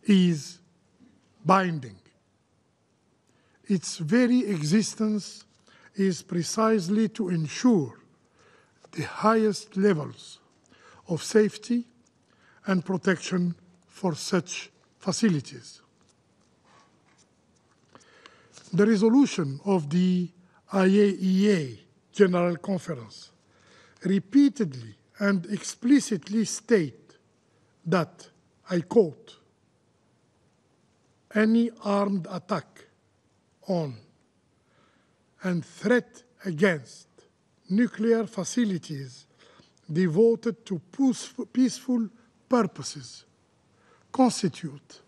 is binding. Its very existence is precisely to ensure the highest levels of safety and protection for such facilities. The resolution of the IAEA General Conference repeatedly and explicitly state that, I quote, any armed attack on and threat against nuclear facilities devoted to peaceful purposes constitute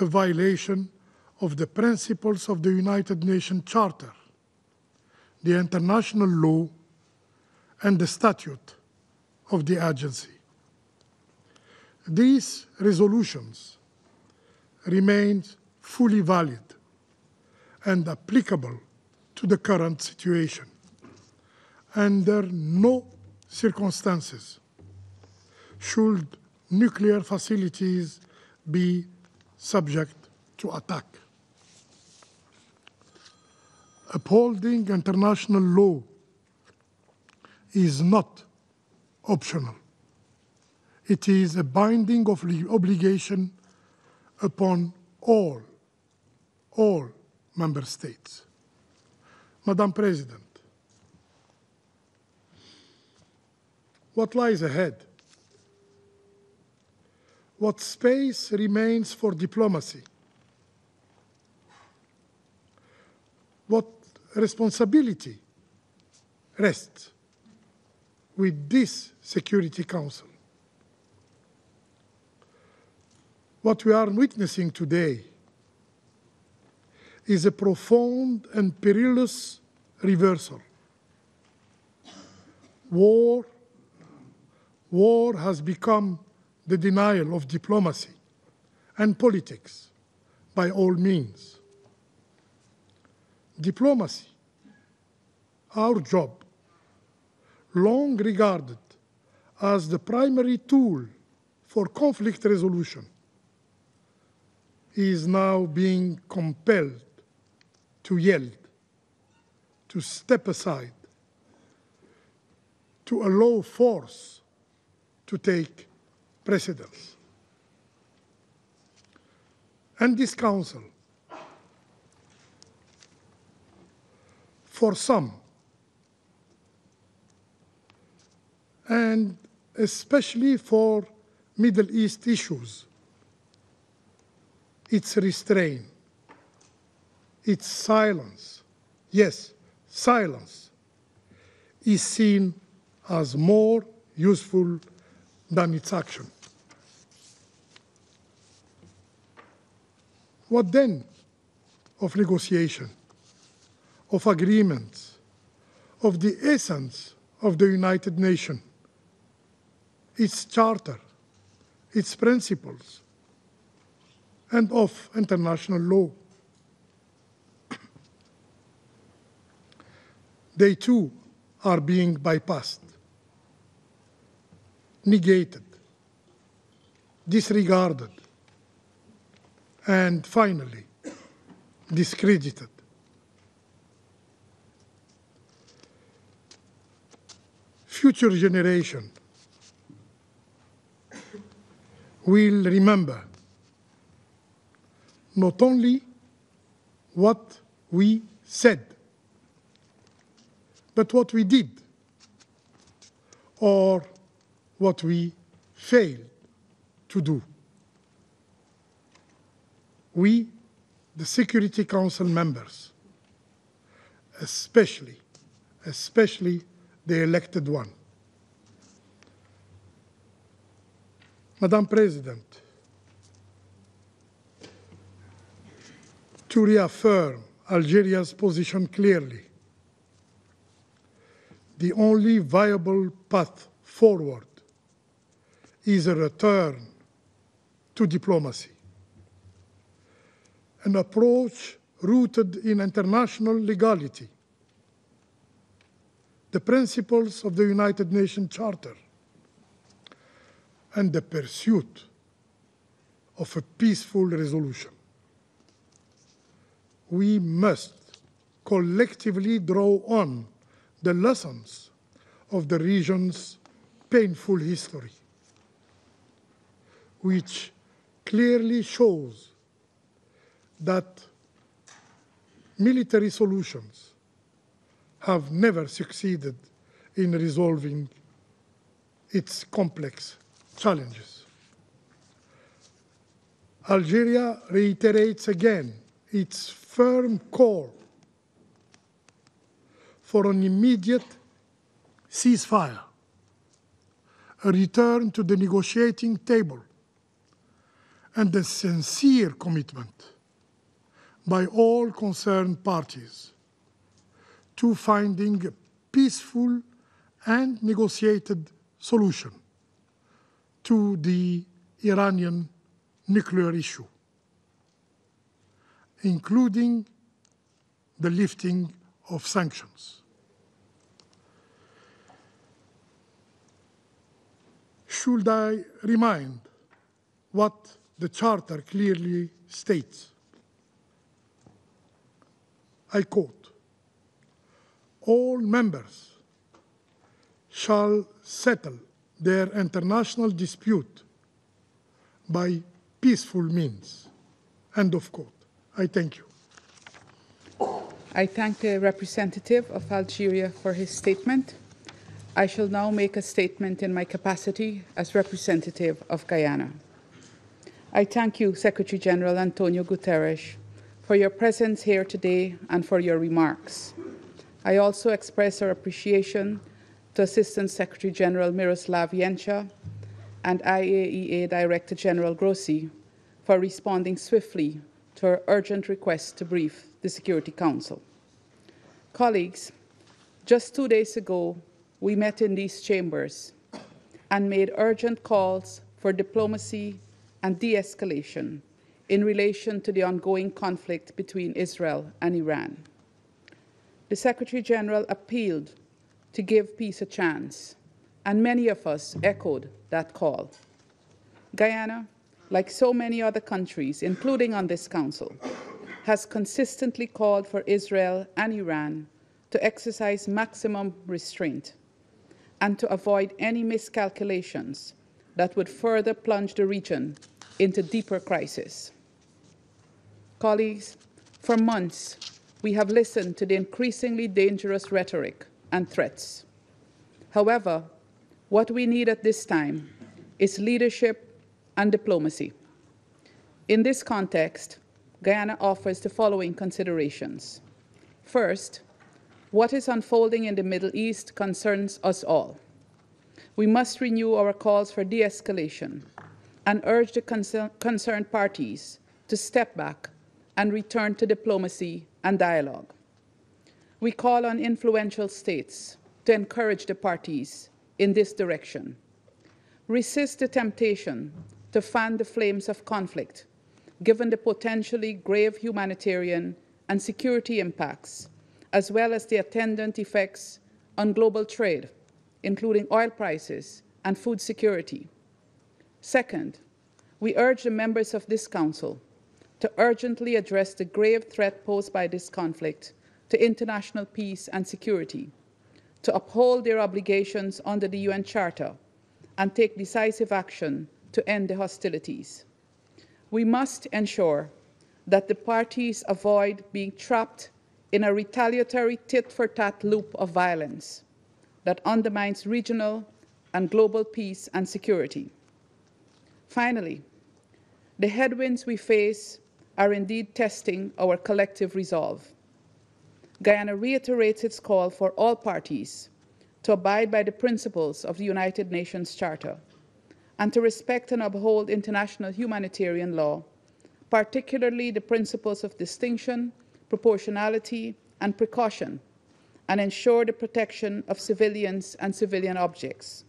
a violation of the principles of the United Nations Charter, the international law, and the statute of the agency. These resolutions remain fully valid and applicable to the current situation. Under no circumstances should nuclear facilities be subject to attack. Upholding international law is not optional. It is a binding obligation upon all member states. Madam President, what lies ahead? What space remains for diplomacy? What responsibility rests with this Security Council? What we are witnessing today is a profound and perilous reversal. War has become the denial of diplomacy and politics by all means. Diplomacy our job, long regarded as the primary tool for conflict resolution, is now being compelled to yield, to step aside, to allow force to take precedence. And this Council, for some, and especially for Middle East issues, its restraint, its silence, yes, silence, is seen as more useful than its action. What then of negotiation, of agreements, of the essence of the United Nations, its charter, its principles, and of international law? They too are being bypassed, negated, disregarded, and finally, discredited. Future generations will remember not only what we said, but what we did, or what we failed to do. We, the Security Council members, especially the elected one. Madam President, to reaffirm Algeria's position clearly, the only viable path forward is a return to diplomacy, an approach rooted in international legality, the principles of the United Nations Charter, and the pursuit of a peaceful resolution. We must collectively draw on the lessons of the region's painful history, which clearly shows that military solutions have never succeeded in resolving its complex challenges. Algeria reiterates again its firm call for an immediate ceasefire, a return to the negotiating table, and a sincere commitment by all concerned parties to finding a peaceful and negotiated solution to the Iranian nuclear issue, including the lifting of sanctions. Should I remind what the Charter clearly states? I quote, "All members shall settle their international dispute by peaceful means." End of quote. I thank you. I thank the representative of Algeria for his statement. I shall now make a statement in my capacity as representative of Guyana. I thank you, Secretary General Antonio Guterres, for your presence here today and for your remarks. I also express our appreciation to Assistant Secretary General Miroslav Yencha and IAEA Director General Grossi for responding swiftly to our urgent request to brief the Security Council. Colleagues, just 2 days ago, we met in these chambers and made urgent calls for diplomacy and de-escalation in relation to the ongoing conflict between Israel and Iran. the Secretary General appealed to give peace a chance, and many of us echoed that call. Guyana, like so many other countries, including on this Council, has consistently called for Israel and Iran to exercise maximum restraint and to avoid any miscalculations that would further plunge the region into deeper crisis. Colleagues, for months, we have listened to the increasingly dangerous rhetoric and threats. However, what we need at this time is leadership and diplomacy. In this context, Guyana offers the following considerations. First, what is unfolding in the Middle East concerns us all. We must renew our calls for de-escalation and urge the concerned parties to step back and return to diplomacy and dialogue. We call on influential states to encourage the parties in this direction. Resist the temptation to fan the flames of conflict, given the potentially grave humanitarian and security impacts, as well as the attendant effects on global trade, including oil prices and food security. Second, we urge the members of this Council to urgently address the grave threat posed by this conflict to international peace and security, to uphold their obligations under the UN Charter, and take decisive action to end the hostilities. We must ensure that the parties avoid being trapped in a retaliatory tit-for-tat loop of violence that undermines regional and global peace and security. Finally, the headwinds we face are indeed testing our collective resolve. Guyana reiterates its call for all parties to abide by the principles of the United Nations Charter and to respect and uphold international humanitarian law, particularly the principles of distinction, proportionality, and precaution, and ensure the protection of civilians and civilian objects.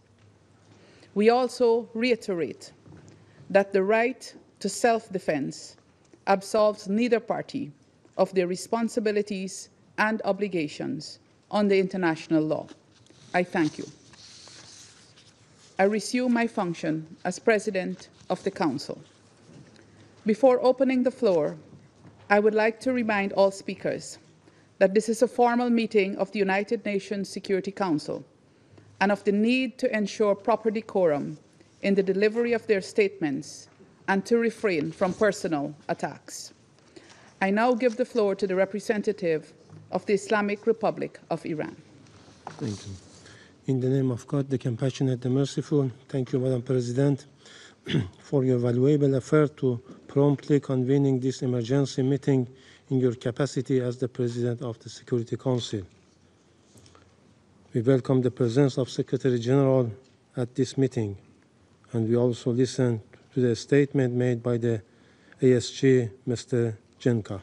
We also reiterate that the right to self-defense absolves neither party of their responsibilities and obligations under international law. I thank you. I resume my function as President of the Council. Before opening the floor, I would like to remind all speakers that this is a formal meeting of the United Nations Security Council and of the need to ensure proper decorum in the delivery of their statements and to refrain from personal attacks. I now give the floor to the representative of the Islamic Republic of Iran. Thank you. In the name of God, the compassionate, the merciful, thank you, Madam President, for your valuable effort to promptly convening this emergency meeting in your capacity as the President of the Security Council. We welcome the presence of Secretary General at this meeting, and we also listen to the statement made by the ASG, Mr. Jenka.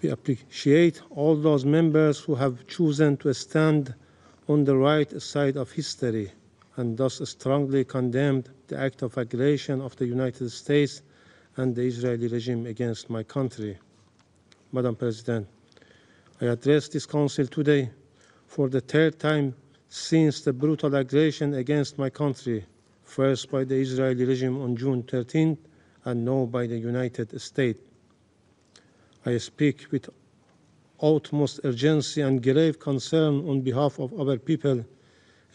We appreciate all those members who have chosen to stand on the right side of history and thus strongly condemned the act of aggression of the United States and the Israeli regime against my country. Madam President, I address this Council today for the third time since the brutal aggression against my country, first by the Israeli regime on June 13th and now by the United States. I speak with utmost urgency and grave concern on behalf of our people,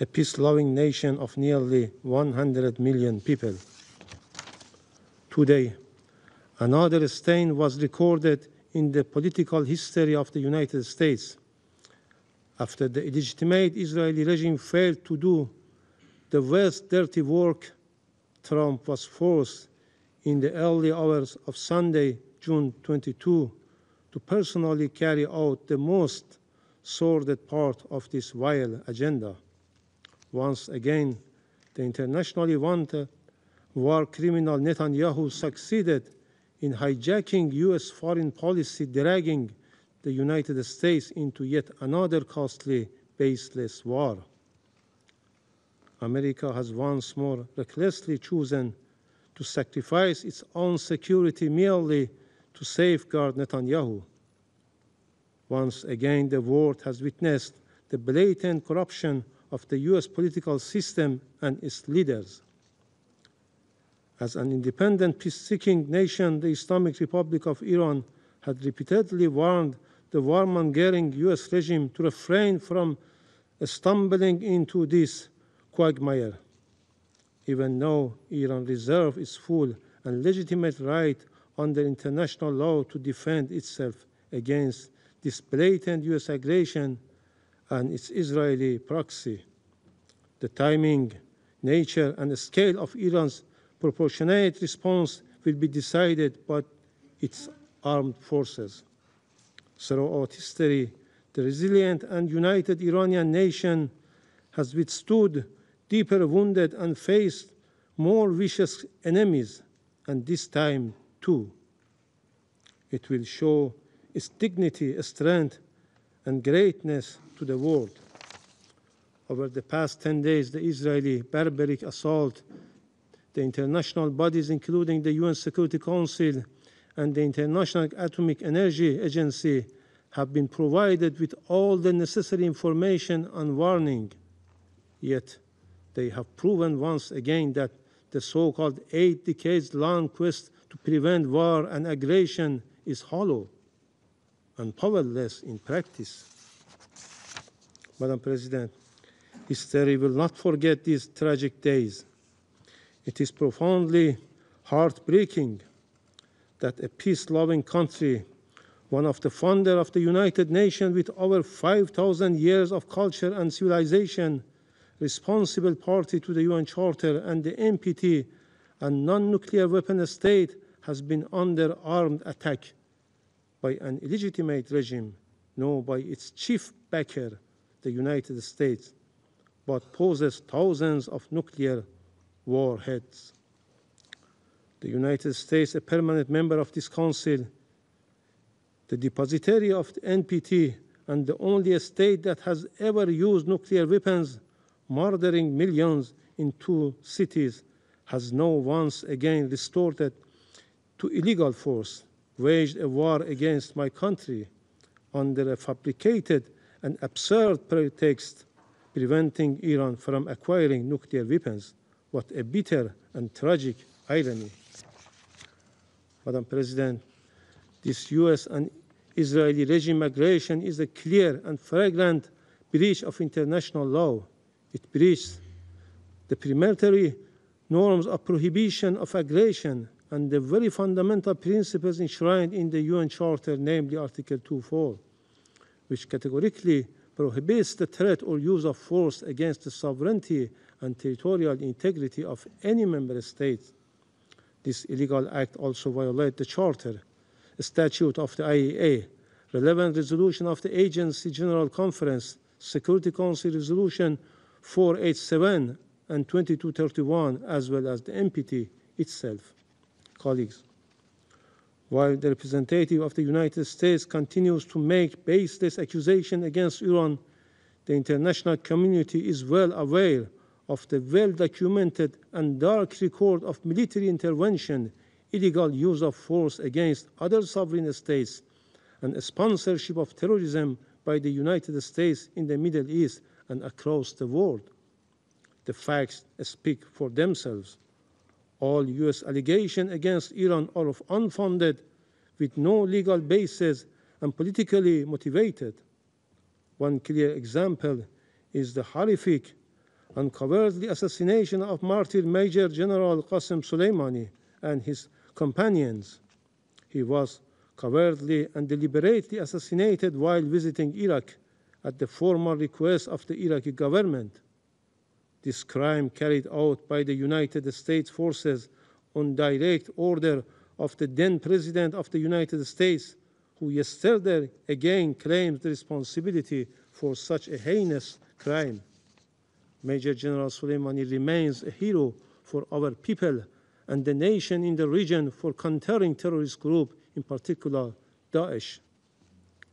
a peace-loving nation of nearly 100 million people. Today, another stain was recorded in the political history of the United States. After the illegitimate Israeli regime failed to do the worst dirty work, Trump was forced in the early hours of Sunday, June 22, to personally carry out the most sordid part of this vile agenda. Once again, the internationally wanted war criminal Netanyahu succeeded in hijacking U.S. foreign policy, dragging the United States into yet another costly, baseless war. America has once more recklessly chosen to sacrifice its own security merely to safeguard Netanyahu. Once again, the world has witnessed the blatant corruption of the US political system and its leaders. As an independent, peace-seeking nation, the Islamic Republic of Iran had repeatedly warned the warmongering US regime to refrain from stumbling into this quagmire. Even though Iran reserves its full and legitimate right under international law to defend itself against this blatant US aggression and its Israeli proxy, the timing, nature, and scale of Iran's proportionate response will be decided by its armed forces. Throughout history, the resilient and united Iranian nation has withstood deeper wounded and faced more vicious enemies, and this time too. It will show its dignity, strength, and greatness to the world. Over the past 10 days, the Israeli barbaric assault, the international bodies, including the UN Security Council and the International Atomic Energy Agency, have been provided with all the necessary information and warning. Yet, they have proven once again that the so-called 8 decades-long quest to prevent war and aggression is hollow and powerless in practice. Madam President, history will not forget these tragic days. It is profoundly heartbreaking that a peace-loving country, one of the founders of the United Nations with over 5,000 years of culture and civilization, responsible party to the UN Charter and the NPT, and non-nuclear weapon state, has been under armed attack by an illegitimate regime, no by its chief backer, the United States, but poses thousands of nuclear warheads. The United States, a permanent member of this council, the depositary of the NPT, and the only state that has ever used nuclear weapons, murdering millions in 2 cities, has now once again resorted to illegal force, waged a war against my country under a fabricated and absurd pretext, preventing Iran from acquiring nuclear weapons. What a bitter and tragic irony. Madam President, this US and Israeli regime aggression is a clear and flagrant breach of international law. It breaches the preliminary norms of prohibition of aggression and the very fundamental principles enshrined in the UN Charter, namely Article 2.4, which categorically prohibits the threat or use of force against the sovereignty and territorial integrity of any member state. This illegal act also violates the Charter, a statute of the IAEA, relevant resolution of the Agency General Conference, Security Council Resolution 487 and 2231, as well as the NPT itself. Colleagues, while the representative of the United States continues to make baseless accusations against Iran, the international community is well aware of the well-documented and dark record of military intervention, illegal use of force against other sovereign states, and sponsorship of terrorism by the United States in the Middle East and across the world. The facts speak for themselves. All US allegations against Iran are unfounded, with no legal basis, and politically motivated. One clear example is the horrific and cowardly assassination of martyr Major General Qasem Soleimani and his companions. He was cowardly and deliberately assassinated while visiting Iraq at the formal request of the Iraqi government. This crime, carried out by the United States forces on direct order of the then President of the United States, who yesterday again claimed the responsibility for such a heinous crime. Major General Soleimani remains a hero for our people and the nation in the region for countering terrorist groups, in particular Daesh.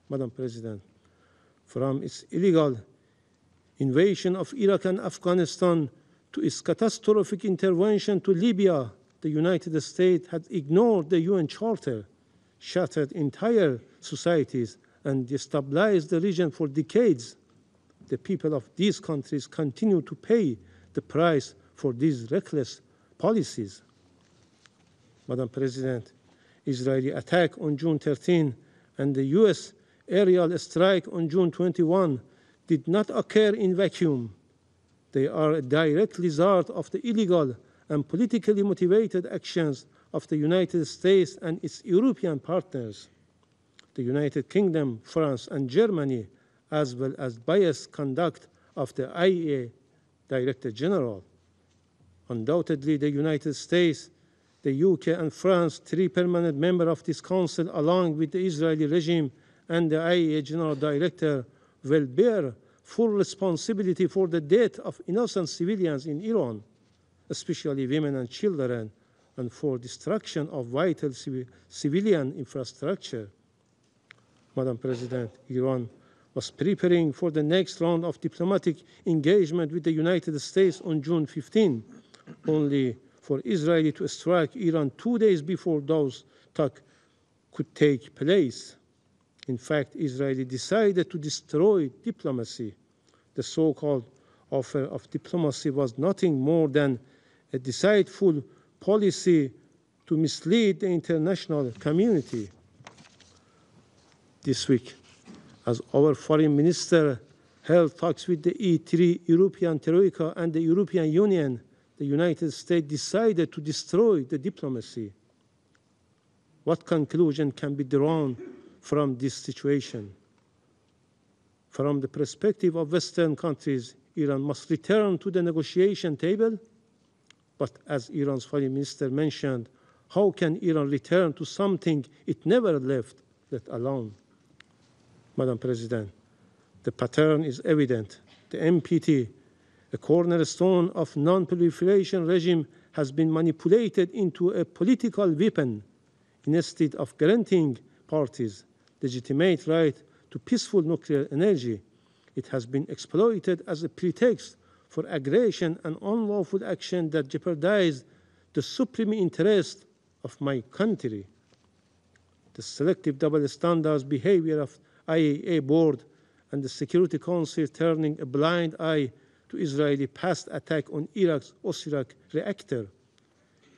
Madam President, from its illegal invasion of Iraq and Afghanistan to its catastrophic intervention to Libya, the United States had ignored the UN Charter, shattered entire societies, and destabilize the region for decades, the people of these countries continue to pay the price for these reckless policies. Madam President, Israeli attack on June 13 and the U.S. aerial strike on June 21 did not occur in vacuum. They are a direct result of the illegal and politically motivated actions of the United States and its European partners, the United Kingdom, France, and Germany, as well as biased conduct of the IAEA Director General. Undoubtedly, the United States, the UK, and France, three permanent members of this Council, along with the Israeli regime and the IAEA General Director, will bear full responsibility for the death of innocent civilians in Iran, especially women and children, and for destruction of vital civilian infrastructure. Madam President, Iran was preparing for the next round of diplomatic engagement with the United States on June 15, only for Israel to strike Iran 2 days before those talks could take place. In fact, Israel decided to destroy diplomacy. The so-called offer of diplomacy was nothing more than a deceitful policy to mislead the international community. This week, as our foreign minister held talks with the E3 European Troika and the European Union, the United States decided to destroy the diplomacy. What conclusion can be drawn from this situation? From the perspective of Western countries, Iran must return to the negotiation table. But as Iran's foreign minister mentioned, how can Iran return to something it never left, let alone? Madam President, the pattern is evident. The NPT, a cornerstone of non-proliferation regime, has been manipulated into a political weapon instead of granting parties legitimate right to peaceful nuclear energy. It has been exploited as a pretext for aggression and unlawful action that jeopardize the supreme interest of my country. The selective double standards behavior of IAEA board and the Security Council turning a blind eye to Israeli past attack on Iraq's Osirak reactor.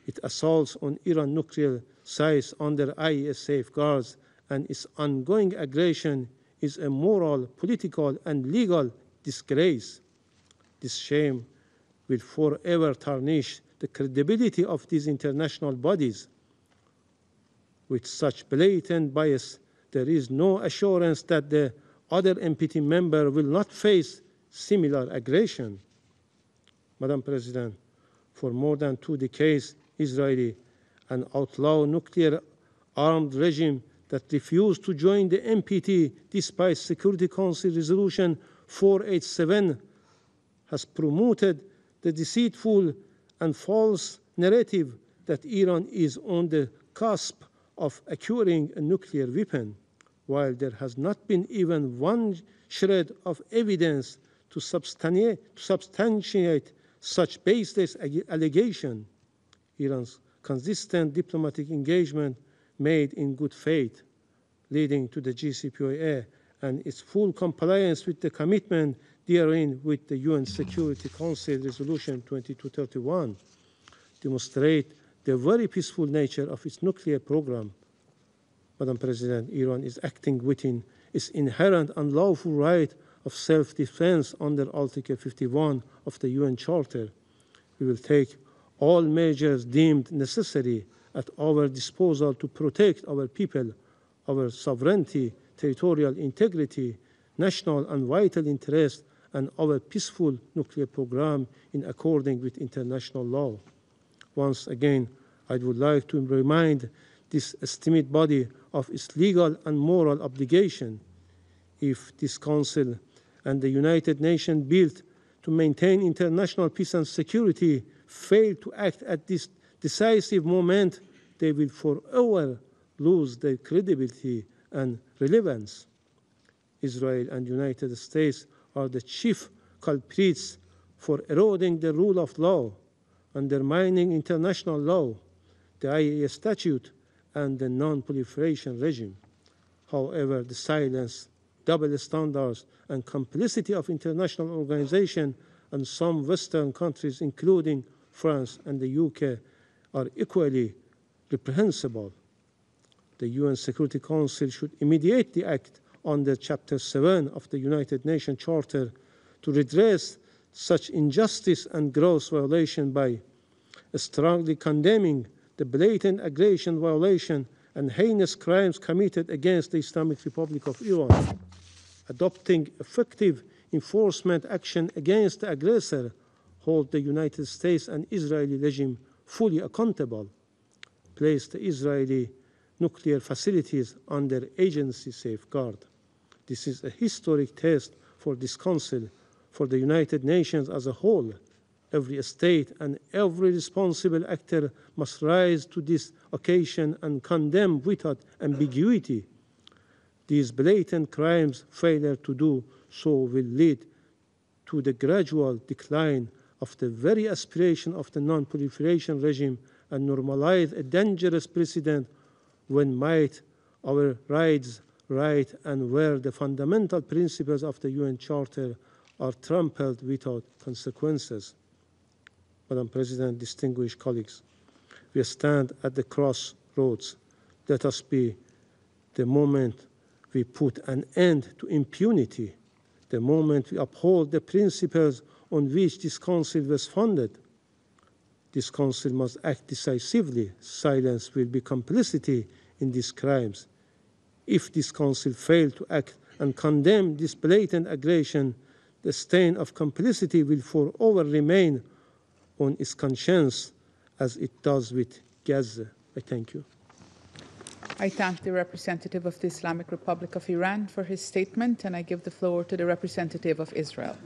It assaults on Iran nuclear sites under IAEA safeguards, and its ongoing aggression is a moral, political, and legal disgrace. This shame will forever tarnish the credibility of these international bodies. With such blatant bias, there is no assurance that the other NPT member will not face similar aggression. Madam President, for more than 2 decades, Israeli, an outlaw nuclear-armed regime that refused to join the NPT despite Security Council Resolution 487, has promoted the deceitful and false narrative that Iran is on the cusp of acquiring a nuclear weapon, while there has not been even one shred of evidence to substantiate such baseless allegation. Iran's consistent diplomatic engagement made in good faith, leading to the JCPOA and its full compliance with the commitment therein with the UN Security Council Resolution 2231, demonstrate the very peaceful nature of its nuclear program. Madam President, Iran is acting within its inherent and lawful right of self-defense under Article 51 of the UN Charter. We will take all measures deemed necessary at our disposal to protect our people, our sovereignty, territorial integrity, national and vital interests, and our peaceful nuclear program in accordance with international law. Once again, I would like to remind this esteemed body of its legal and moral obligation. If this Council and the United Nations built to maintain international peace and security fail to act at this decisive moment, they will forever lose their credibility and relevance. Israel and the United States are the chief culprits for eroding the rule of law, undermining international law, the IAEA statute, and the non-proliferation regime. However, the silence, double standards, and complicity of international organizations and some Western countries, including France and the UK, are equally reprehensible. The UN Security Council should immediately act under Chapter 7 of the United Nations Charter to redress such injustice and gross violation by strongly condemning the blatant aggression, violation, and heinous crimes committed against the Islamic Republic of Iran, adopting effective enforcement action against the aggressor, hold the United States and Israeli regime fully accountable, place the Israeli nuclear facilities under agency safeguard. This is a historic test for this Council, for the United Nations as a whole. Every state and every responsible actor must rise to this occasion and condemn without ambiguity these blatant crimes. Failure to do so will lead to the gradual decline of the very aspiration of the non-proliferation regime and normalize a dangerous precedent when might our rights, right, and where the fundamental principles of the UN Charter are trampled without consequences. Madam President, distinguished colleagues, we stand at the crossroads. Let us be the moment we put an end to impunity, the moment we uphold the principles on which this Council was founded. This Council must act decisively. Silence will be complicity in these crimes. If this Council fails to act and condemn this blatant aggression, the stain of complicity will forever remain on its conscience as it does with Gaza. I thank you. I thank the representative of the Islamic Republic of Iran for his statement, and I give the floor to the representative of Israel.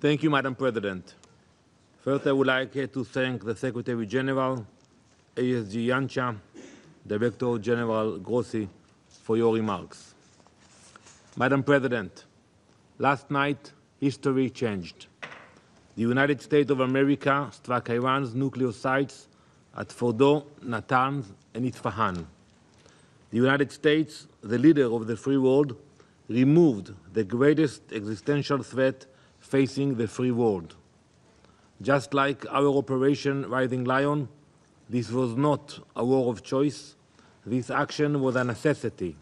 Thank you, Madam President. First, I would like to thank the Secretary General, ASG Yancha, Director General Grossi, for your remarks. Madam President, last night, history changed. The United States of America struck Iran's nuclear sites at Fordo, Natanz, and Isfahan. The United States, the leader of the free world, removed the greatest existential threat facing the free world. Just like our Operation Rising Lion, this was not a war of choice. This action was a necessity.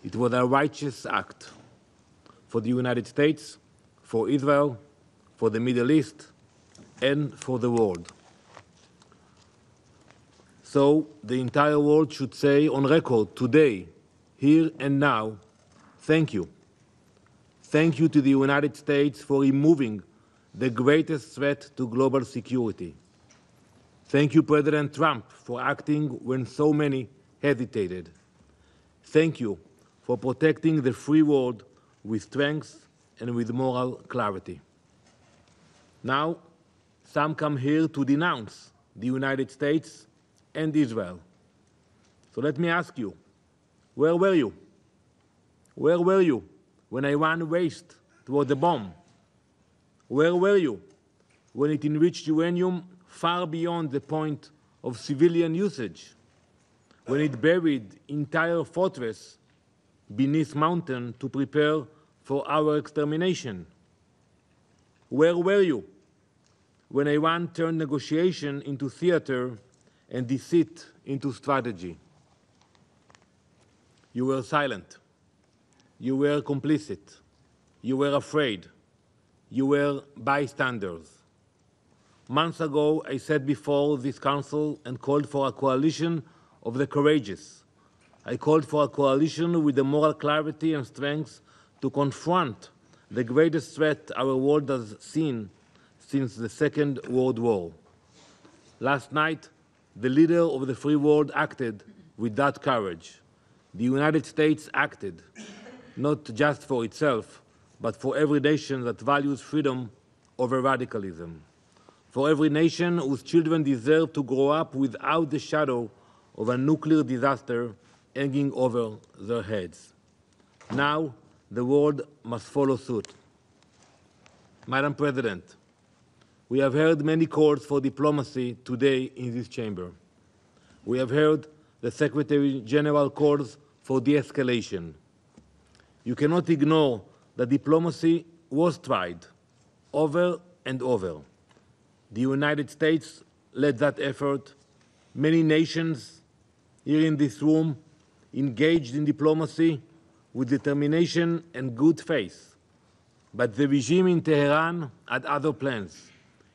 It was a righteous act for the United States, for Israel, for the Middle East, and for the world. So the entire world should say on record today, here and now, thank you. Thank you to the United States for removing the greatest threat to global security. Thank you, President Trump, for acting when so many hesitated. Thank you for protecting the free world with strength and with moral clarity. Now, some come here to denounce the United States and Israel. So let me ask you, where were you? Where were you when Iran raced toward the bomb? Where were you when it enriched uranium far beyond the point of civilian usage? When it buried entire fortress beneath mountain to prepare for our extermination? Where were you when Iran turned negotiation into theater and deceit into strategy? You were silent. You were complicit. You were afraid. You were bystanders. Months ago, I sat before this Council and called for a coalition of the courageous. I called for a coalition with the moral clarity and strength to confront the greatest threat our world has seen since the Second World War. Last night, the leader of the free world acted with that courage. The United States acted, not just for itself, but for every nation that values freedom over radicalism, for every nation whose children deserve to grow up without the shadow of a nuclear disaster hanging over their heads. Now, the world must follow suit. Madam President, we have heard many calls for diplomacy today in this chamber. We have heard the Secretary General calls for de-escalation. You cannot ignore that diplomacy was tried over and over. The United States led that effort. Many nations here in this room engaged in diplomacy with determination and good faith. But the regime in Tehran had other plans.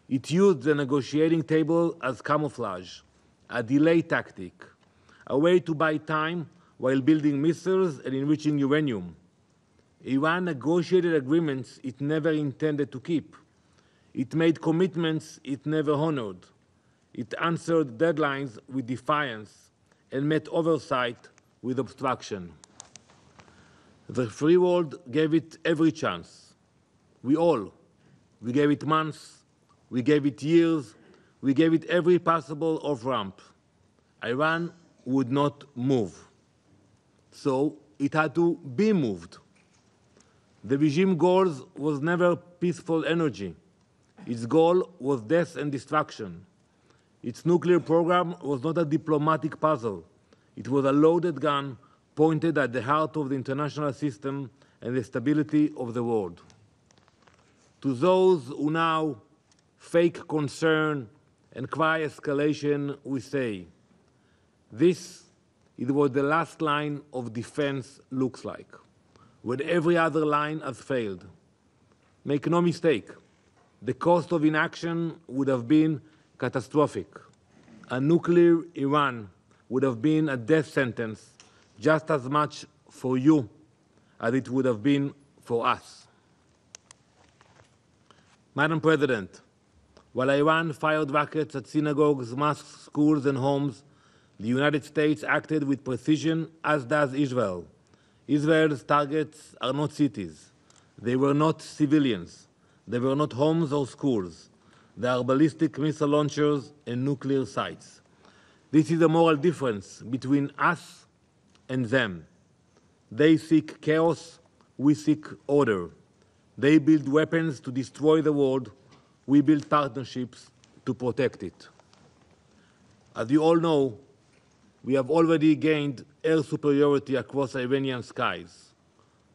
It used the negotiating table as camouflage, a delay tactic, a way to buy time while building missiles and enriching uranium. Iran negotiated agreements it never intended to keep. It made commitments it never honored. It answered deadlines with defiance and met oversight with obstruction. The free world gave it every chance. We gave it months, we gave it years, we gave it every possible off-ramp. Iran would not move. So it had to be moved. The regime goal was never peaceful energy. Its goal was death and destruction. Its nuclear program was not a diplomatic puzzle. It was a loaded gun pointed at the heart of the international system and the stability of the world. To those who now fake concern and cry escalation, we say, this is what the last line of defense looks like, when every other line has failed. Make no mistake, the cost of inaction would have been catastrophic. A nuclear Iran would have been a death sentence just as much for you as it would have been for us. Madam President, while Iran fired rockets at synagogues, mosques, schools, and homes, the United States acted with precision, as does Israel. Israel's targets are not cities. They were not civilians. They were not homes or schools. They are ballistic missile launchers and nuclear sites. This is a moral difference between us and them. They seek chaos, we seek order. They build weapons to destroy the world, we build partnerships to protect it. As you all know, we have already gained air superiority across Iranian skies.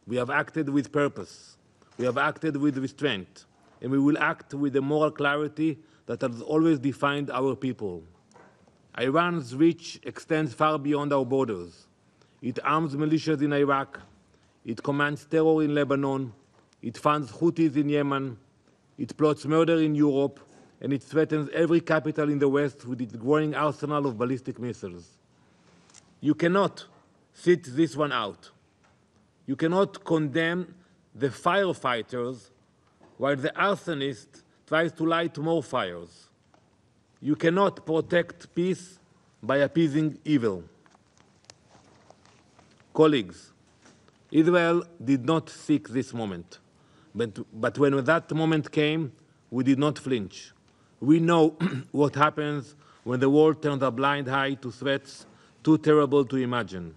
We have acted with purpose. We have acted with restraint. And we will act with the moral clarity that has always defined our people. Iran's reach extends far beyond our borders. It arms militias in Iraq. It commands terror in Lebanon. It funds Houthis in Yemen. It plots murder in Europe. And it threatens every capital in the West with its growing arsenal of ballistic missiles. You cannot sit this one out. You cannot condemn the firefighters while the arsonist tries to light more fires. You cannot protect peace by appeasing evil. Colleagues, Israel did not seek this moment. But when that moment came, we did not flinch. We know what happens when the world turns a blind eye to threats too terrible to imagine.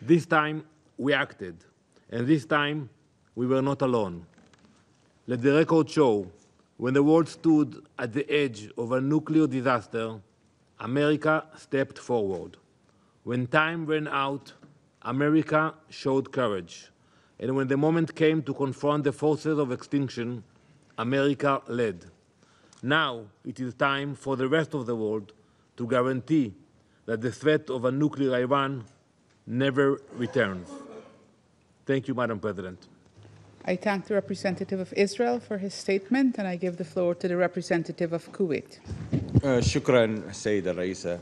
This time, we acted. And this time, we were not alone. Let the record show, when the world stood at the edge of a nuclear disaster, America stepped forward. When time ran out, America showed courage. And when the moment came to confront the forces of extinction, America led. Now it is time for the rest of the world to guarantee that the threat of a nuclear Iran never returns. Thank you, Madam President. I thank the representative of Israel for his statement, and I give the floor to the representative of Kuwait. شكرا السيدة الرئيسة.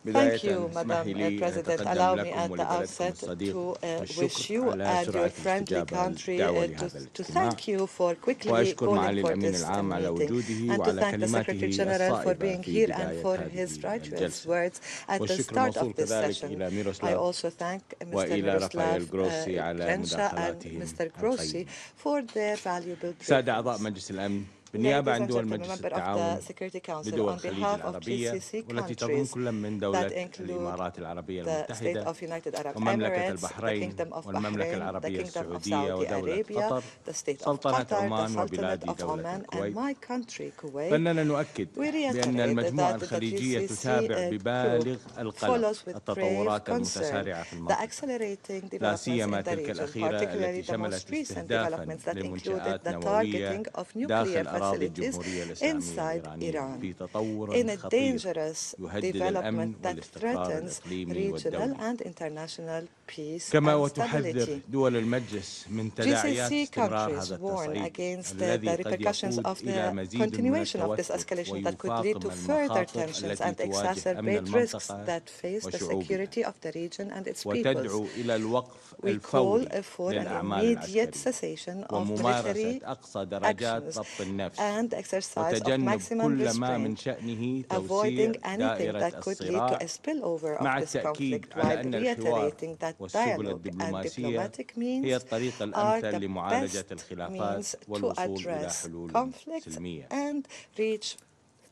Thank you, Madam President. Allow me at the outset to wish you and your friendly country to thank you for quickly calling for this meeting, and to thank the Secretary General for being here and for his righteous words at the start of this session. I also thank Mr. Miroslav Rencha and Mr. Grossi for their valuable briefings. بالنيابة عن and دول gentlemen, مجلس member of the التعاون Security Council, بدول on الخليج behalf of العربية GCC والتي تضم countries كل من that دولة include الإمارات العربية the State المتحدة of United Arab ومملكة Emirates, the البحرين Kingdom of والمملكة Bahrain, the العربية Kingdom of السعودية Saudi ودولة Arabia, قطر the State of سلطنة Qatar, the عمان Sultanate وبلاد of دولة Oman, and الكويت. my country, Kuwait. فإننا نؤكد We بأن reiterate المجموعة that the الخليجية GCC تتابع ببالغ القلق follows with grave التطورات concern المتسارعة في the المنطقة accelerating لا developments سيما in the تلك region, الأخيرة particularly التي the most شملت recent استهدافا developments that included لمنشآت the نووية targeting of nuclear داخل أراضي facilities الجمهورية الإسلامية inside الإيرانية Iran, في تطور in a خطير dangerous يهدد الأمن development that والاستقرار threatens الإقليمي regional والدولي. and international peace كما and وتحذر stability. دول المجلس من تداعيات GCC استمرار countries هذا warn التصعيد against الذي the قد repercussions يقود of إلى the مزيد من continuation of this التوتر escalation that could lead to ويفاقم further المخاطر tensions التي and تواجه أمن exacerbate risks المنطقة that face the وشعوبها security of the region and its peoples. وتدعو إلى الوقف We call الفوري for an للأعمال immediate العسكرية cessation of وممارسة military أقصى درجات actions ضبط النفس and exercise of وتجنب maximum كل ما من restraint, شأنه avoiding توسيع anything دائرة that could lead to الصراع a spillover مع of this التأكيد conflict, على while أن الحوار reiterating that والسبل dialogue and الدبلوماسية diplomatic هي means الطريقة are الأمثل the لمعالجة best الخلافات means to والوصول إلى address حلول conflicts سلمية. and reach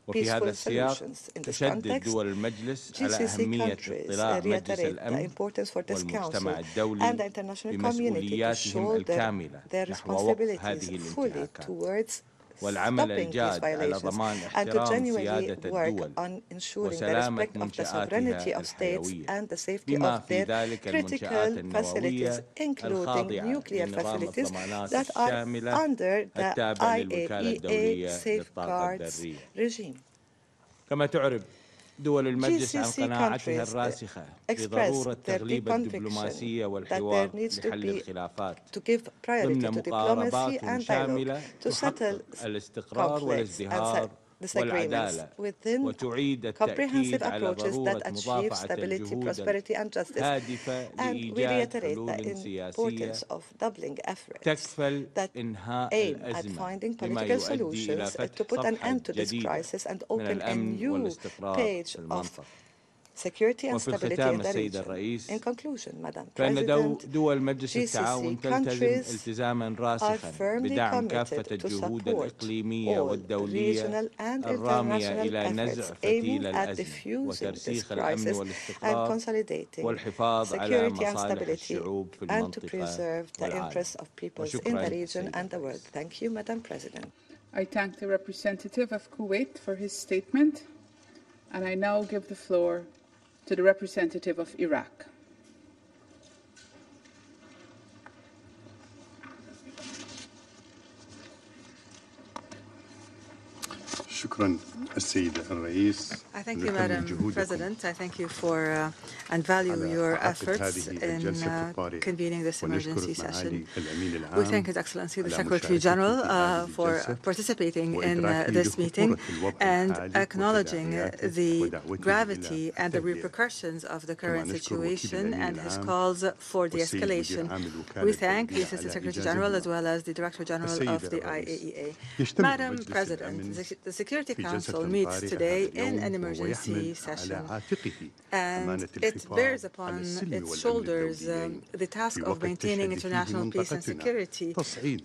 وفي هذا peaceful السياق solutions. In this تشدد context, دول المجلس على GCC أهمية countries اطلاع مجلس reiterate the الأمن importance for this council والمجتمع and الدولي the international community to بمسؤولياتهم shoulder الكاملة their نحو وقف responsibilities هذه fully الانتهاكات towards والعمل stopping these الجاد على violations ضمان and to احترام genuinely سيادة work الدول on ensuring the وسلامة respect of the sovereignty منشآتها of states الحيوية and the safety بما of في their ذلك المنشآت critical النووية facilities, including الخاضعة nuclear لنظام facilities الضمانات that are الشاملة under the التابع للوكالة IAEA الدولية للطاقة safeguards الذرية. regime. كما تعرب دول المجلس عن GCC قناعتها countries الراسخة express بضرورة their تغليب deep الدبلوماسية conviction that والحوار there needs to لحل be الخلافات to give priority ضمن to diplomacy مقاربات and dialogue شاملة to settle تحقق الاستقرار conflicts والازدهار disagreements والعدالة within وتعيد comprehensive التأكيد على approaches ضرورة that achieve مضافعة stability, الجهود prosperity and justice. الهادفة And we لإيجاد reiterate the حلول سياسية importance of doubling efforts تكفل that إنهاء aim at الأزمة finding بما political يؤدي إلى solutions to فتح put an صفحة end to this جديدة crisis and من open a الأمن new والاستقرار page في of المنطقة. security and وفي stability الختام in the السيد region. الرئيس In conclusion, Madam فإن President, دول مجلس GCC التعاون تلتزم countries التزاما are راسخا firmly بدعم كافة committed to الجهود support الإقليمية all والدولية regional and الرامية international إلى نزع efforts فتيل aiming at الأزمة diffusing this وترسيخ الأمن crisis and والاستقرار consolidating والحفاظ على security and مصالح stability الشعوب في and to المنطقة preserve the والعالم. interests of peoples in وشكرا the region سيد and the world. الرئيس. Thank you, Madam President. I thank the representative of Kuwait for his statement, and I now give the floor to the representative of Iraq. شكرا السيد الرئيس. I thank you, Madam President. I thank you for and value your efforts in convening this emergency session. We thank His Excellency the Secretary General for participating in this meeting and acknowledging the gravity and the repercussions of the current situation and his calls for de-escalation. We thank the Assistant Secretary General as well as the Director General of the IAEA. Madam President, the Security Council meets today in an emergency session, and it bears upon its shoulders the task of maintaining international peace and security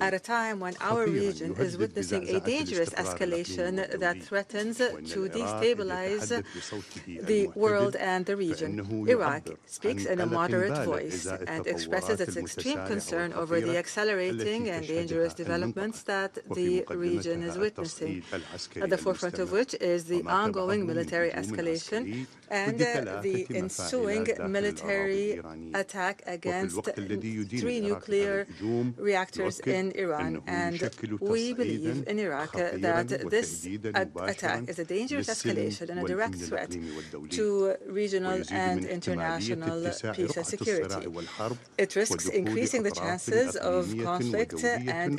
at a time when our region is witnessing a dangerous escalation that threatens to destabilize the world and the region. Iraq speaks in a moderate voice and expresses its extreme concern over the accelerating and dangerous developments that the region is witnessing, at the forefront of which is the ongoing military escalation and the ensuing military attack against 3 nuclear reactors in Iran. And we believe in Iraq that this attack is a dangerous escalation and a direct threat to regional and international peace and security. It risks increasing the chances of conflict and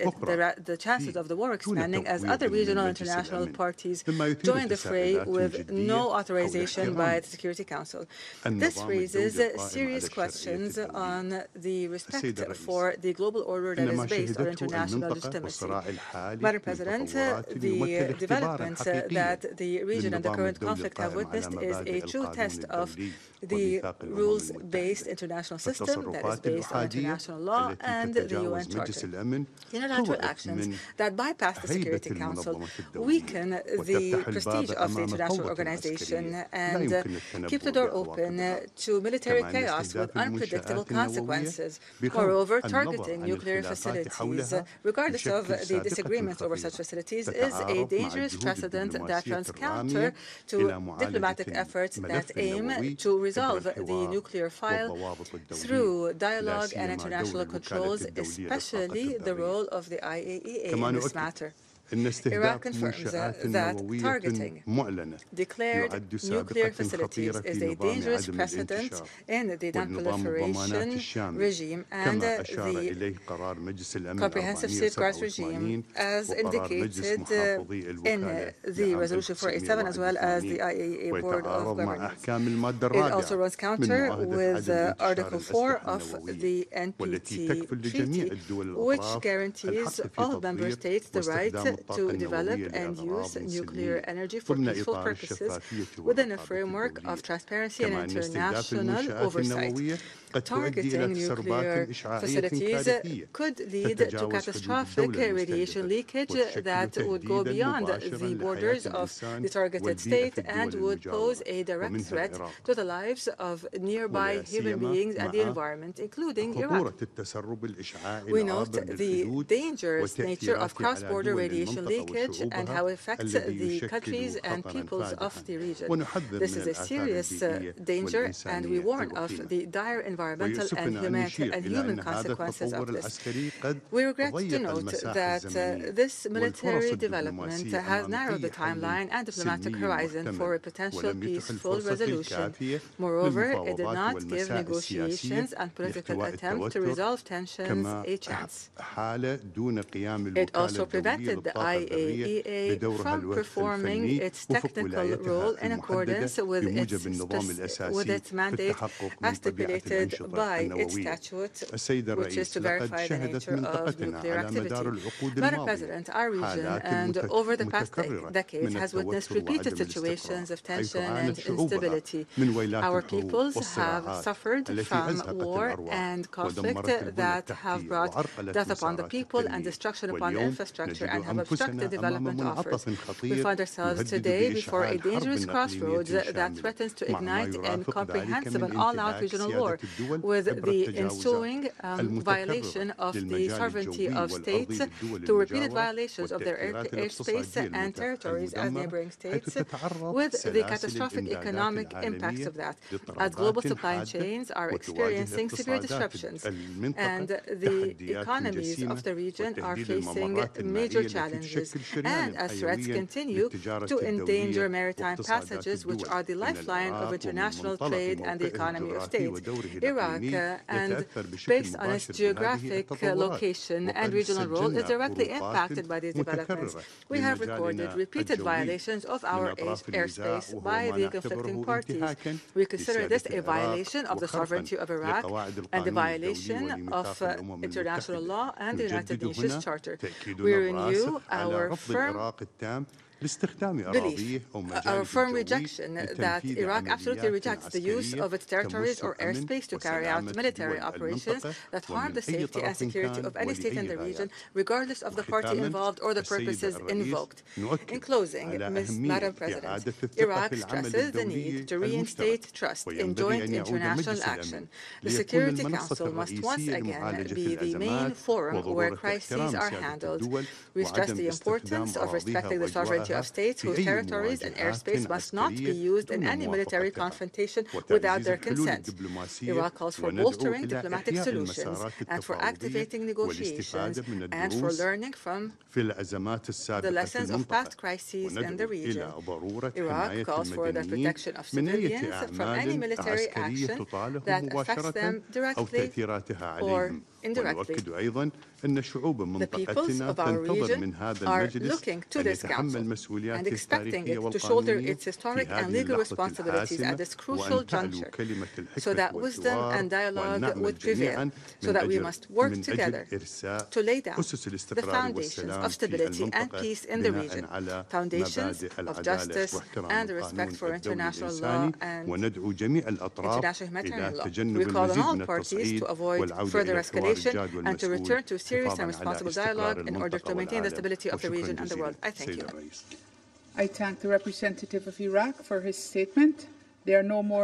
the chances of the war expanding as other regional international parties join the fray with no authorization by the Security Council. This raises serious questions on the respect for the global order that is based on international legitimacy. Madam President, the developments that the region and the current conflict have witnessed is a true test of the rules-based international system that is based on international law and the UN Charter. Unilateral actions that bypass the Security Council weaken the prestige of the international organization and keep the door open to military chaos with unpredictable consequences. Moreover, targeting nuclear facilities, regardless of the disagreements over such facilities, is a dangerous precedent that runs counter to diplomatic efforts that aim to resolve the nuclear file through dialogue and international controls, especially the role of the IAEA in this matter. Iraq confirms that targeting declared nuclear facilities is a dangerous precedent in the non-proliferation regime and the comprehensive safeguards regime, as indicated in the Resolution 487, as well as the IAEA Board of Governors. It also runs counter with Article 4 of the NPT Treaty, which guarantees all member states the right to develop and use nuclear energy for peaceful purposes within a framework of transparency and international oversight. Targeting nuclear facilities could lead to catastrophic radiation leakage that would go beyond the borders of the targeted state and would pose a direct threat to the lives of nearby human beings and the environment, including Iraq. We note the dangerous nature of cross-border radiation leakage and how it affects the countries and peoples of the region. This is a serious danger, and we warn of the dire environmental and human consequences of this. We regret to note that this military development has narrowed the timeline and diplomatic horizon for a potential peaceful resolution. Moreover, it did not give negotiations and political attempts to resolve tensions a chance. It also prevented the IAEA from performing its technical role in accordance with its mandate as stipulated by its statute, which is to verify the nature of nuclear activity. Madam President, our region and over the past decades has witnessed repeated situations of tension and instability. Our peoples have suffered from war and conflict that have brought death upon the people and destruction upon infrastructure and have obstructed development offers. We find ourselves today before a dangerous crossroads that threatens to ignite a comprehensive and all-out regional war, with the ensuing violation of the sovereignty of states through repeated violations of their airspace and territories as neighboring states, with the catastrophic economic impacts of that, as global supply chains are experiencing severe disruptions and the economies of the region are facing major challenges, and as threats continue to endanger maritime passages, which are the lifeline of international trade and the economy of states. Iraq, and based on its geographic location and regional role, is directly impacted by these developments. We have recorded repeated violations of our airspace by the conflicting parties. We consider this a violation of the sovereignty of Iraq and a violation of international law and the United Nations Charter. We renew our firm belief, our firm rejection that Iraq absolutely rejects the use of its territories or airspace to carry out military operations that harm the safety and security of any state in the region, regardless of the party involved or the purposes invoked. In closing, Madam President, Iraq stresses the need to reinstate trust in joint international action. The Security Council must once again be the main forum where crises are handled. We stress the importance of respecting the sovereignty of states whose territories and airspace must not be used in any military confrontation without their consent. Iraq calls for bolstering diplomatic solutions and for activating negotiations and for learning from the lessons of past crises in the region. Iraq calls for the protection of civilians from any military action that affects them directly or indirectly. The peoples of our region are looking to this Council and expecting it to shoulder its historic and legal responsibilities at this crucial juncture, so that wisdom and dialogue would prevail, so that we must work together to lay down the foundations of stability and peace in the region, foundations of justice and respect for international law and international humanitarian law. We call on all parties to avoid further escalation and to return to serious and responsible dialogue in order to maintain the stability of the region and the world. I thank you. I thank the representative of Iraq for his statement. There are no more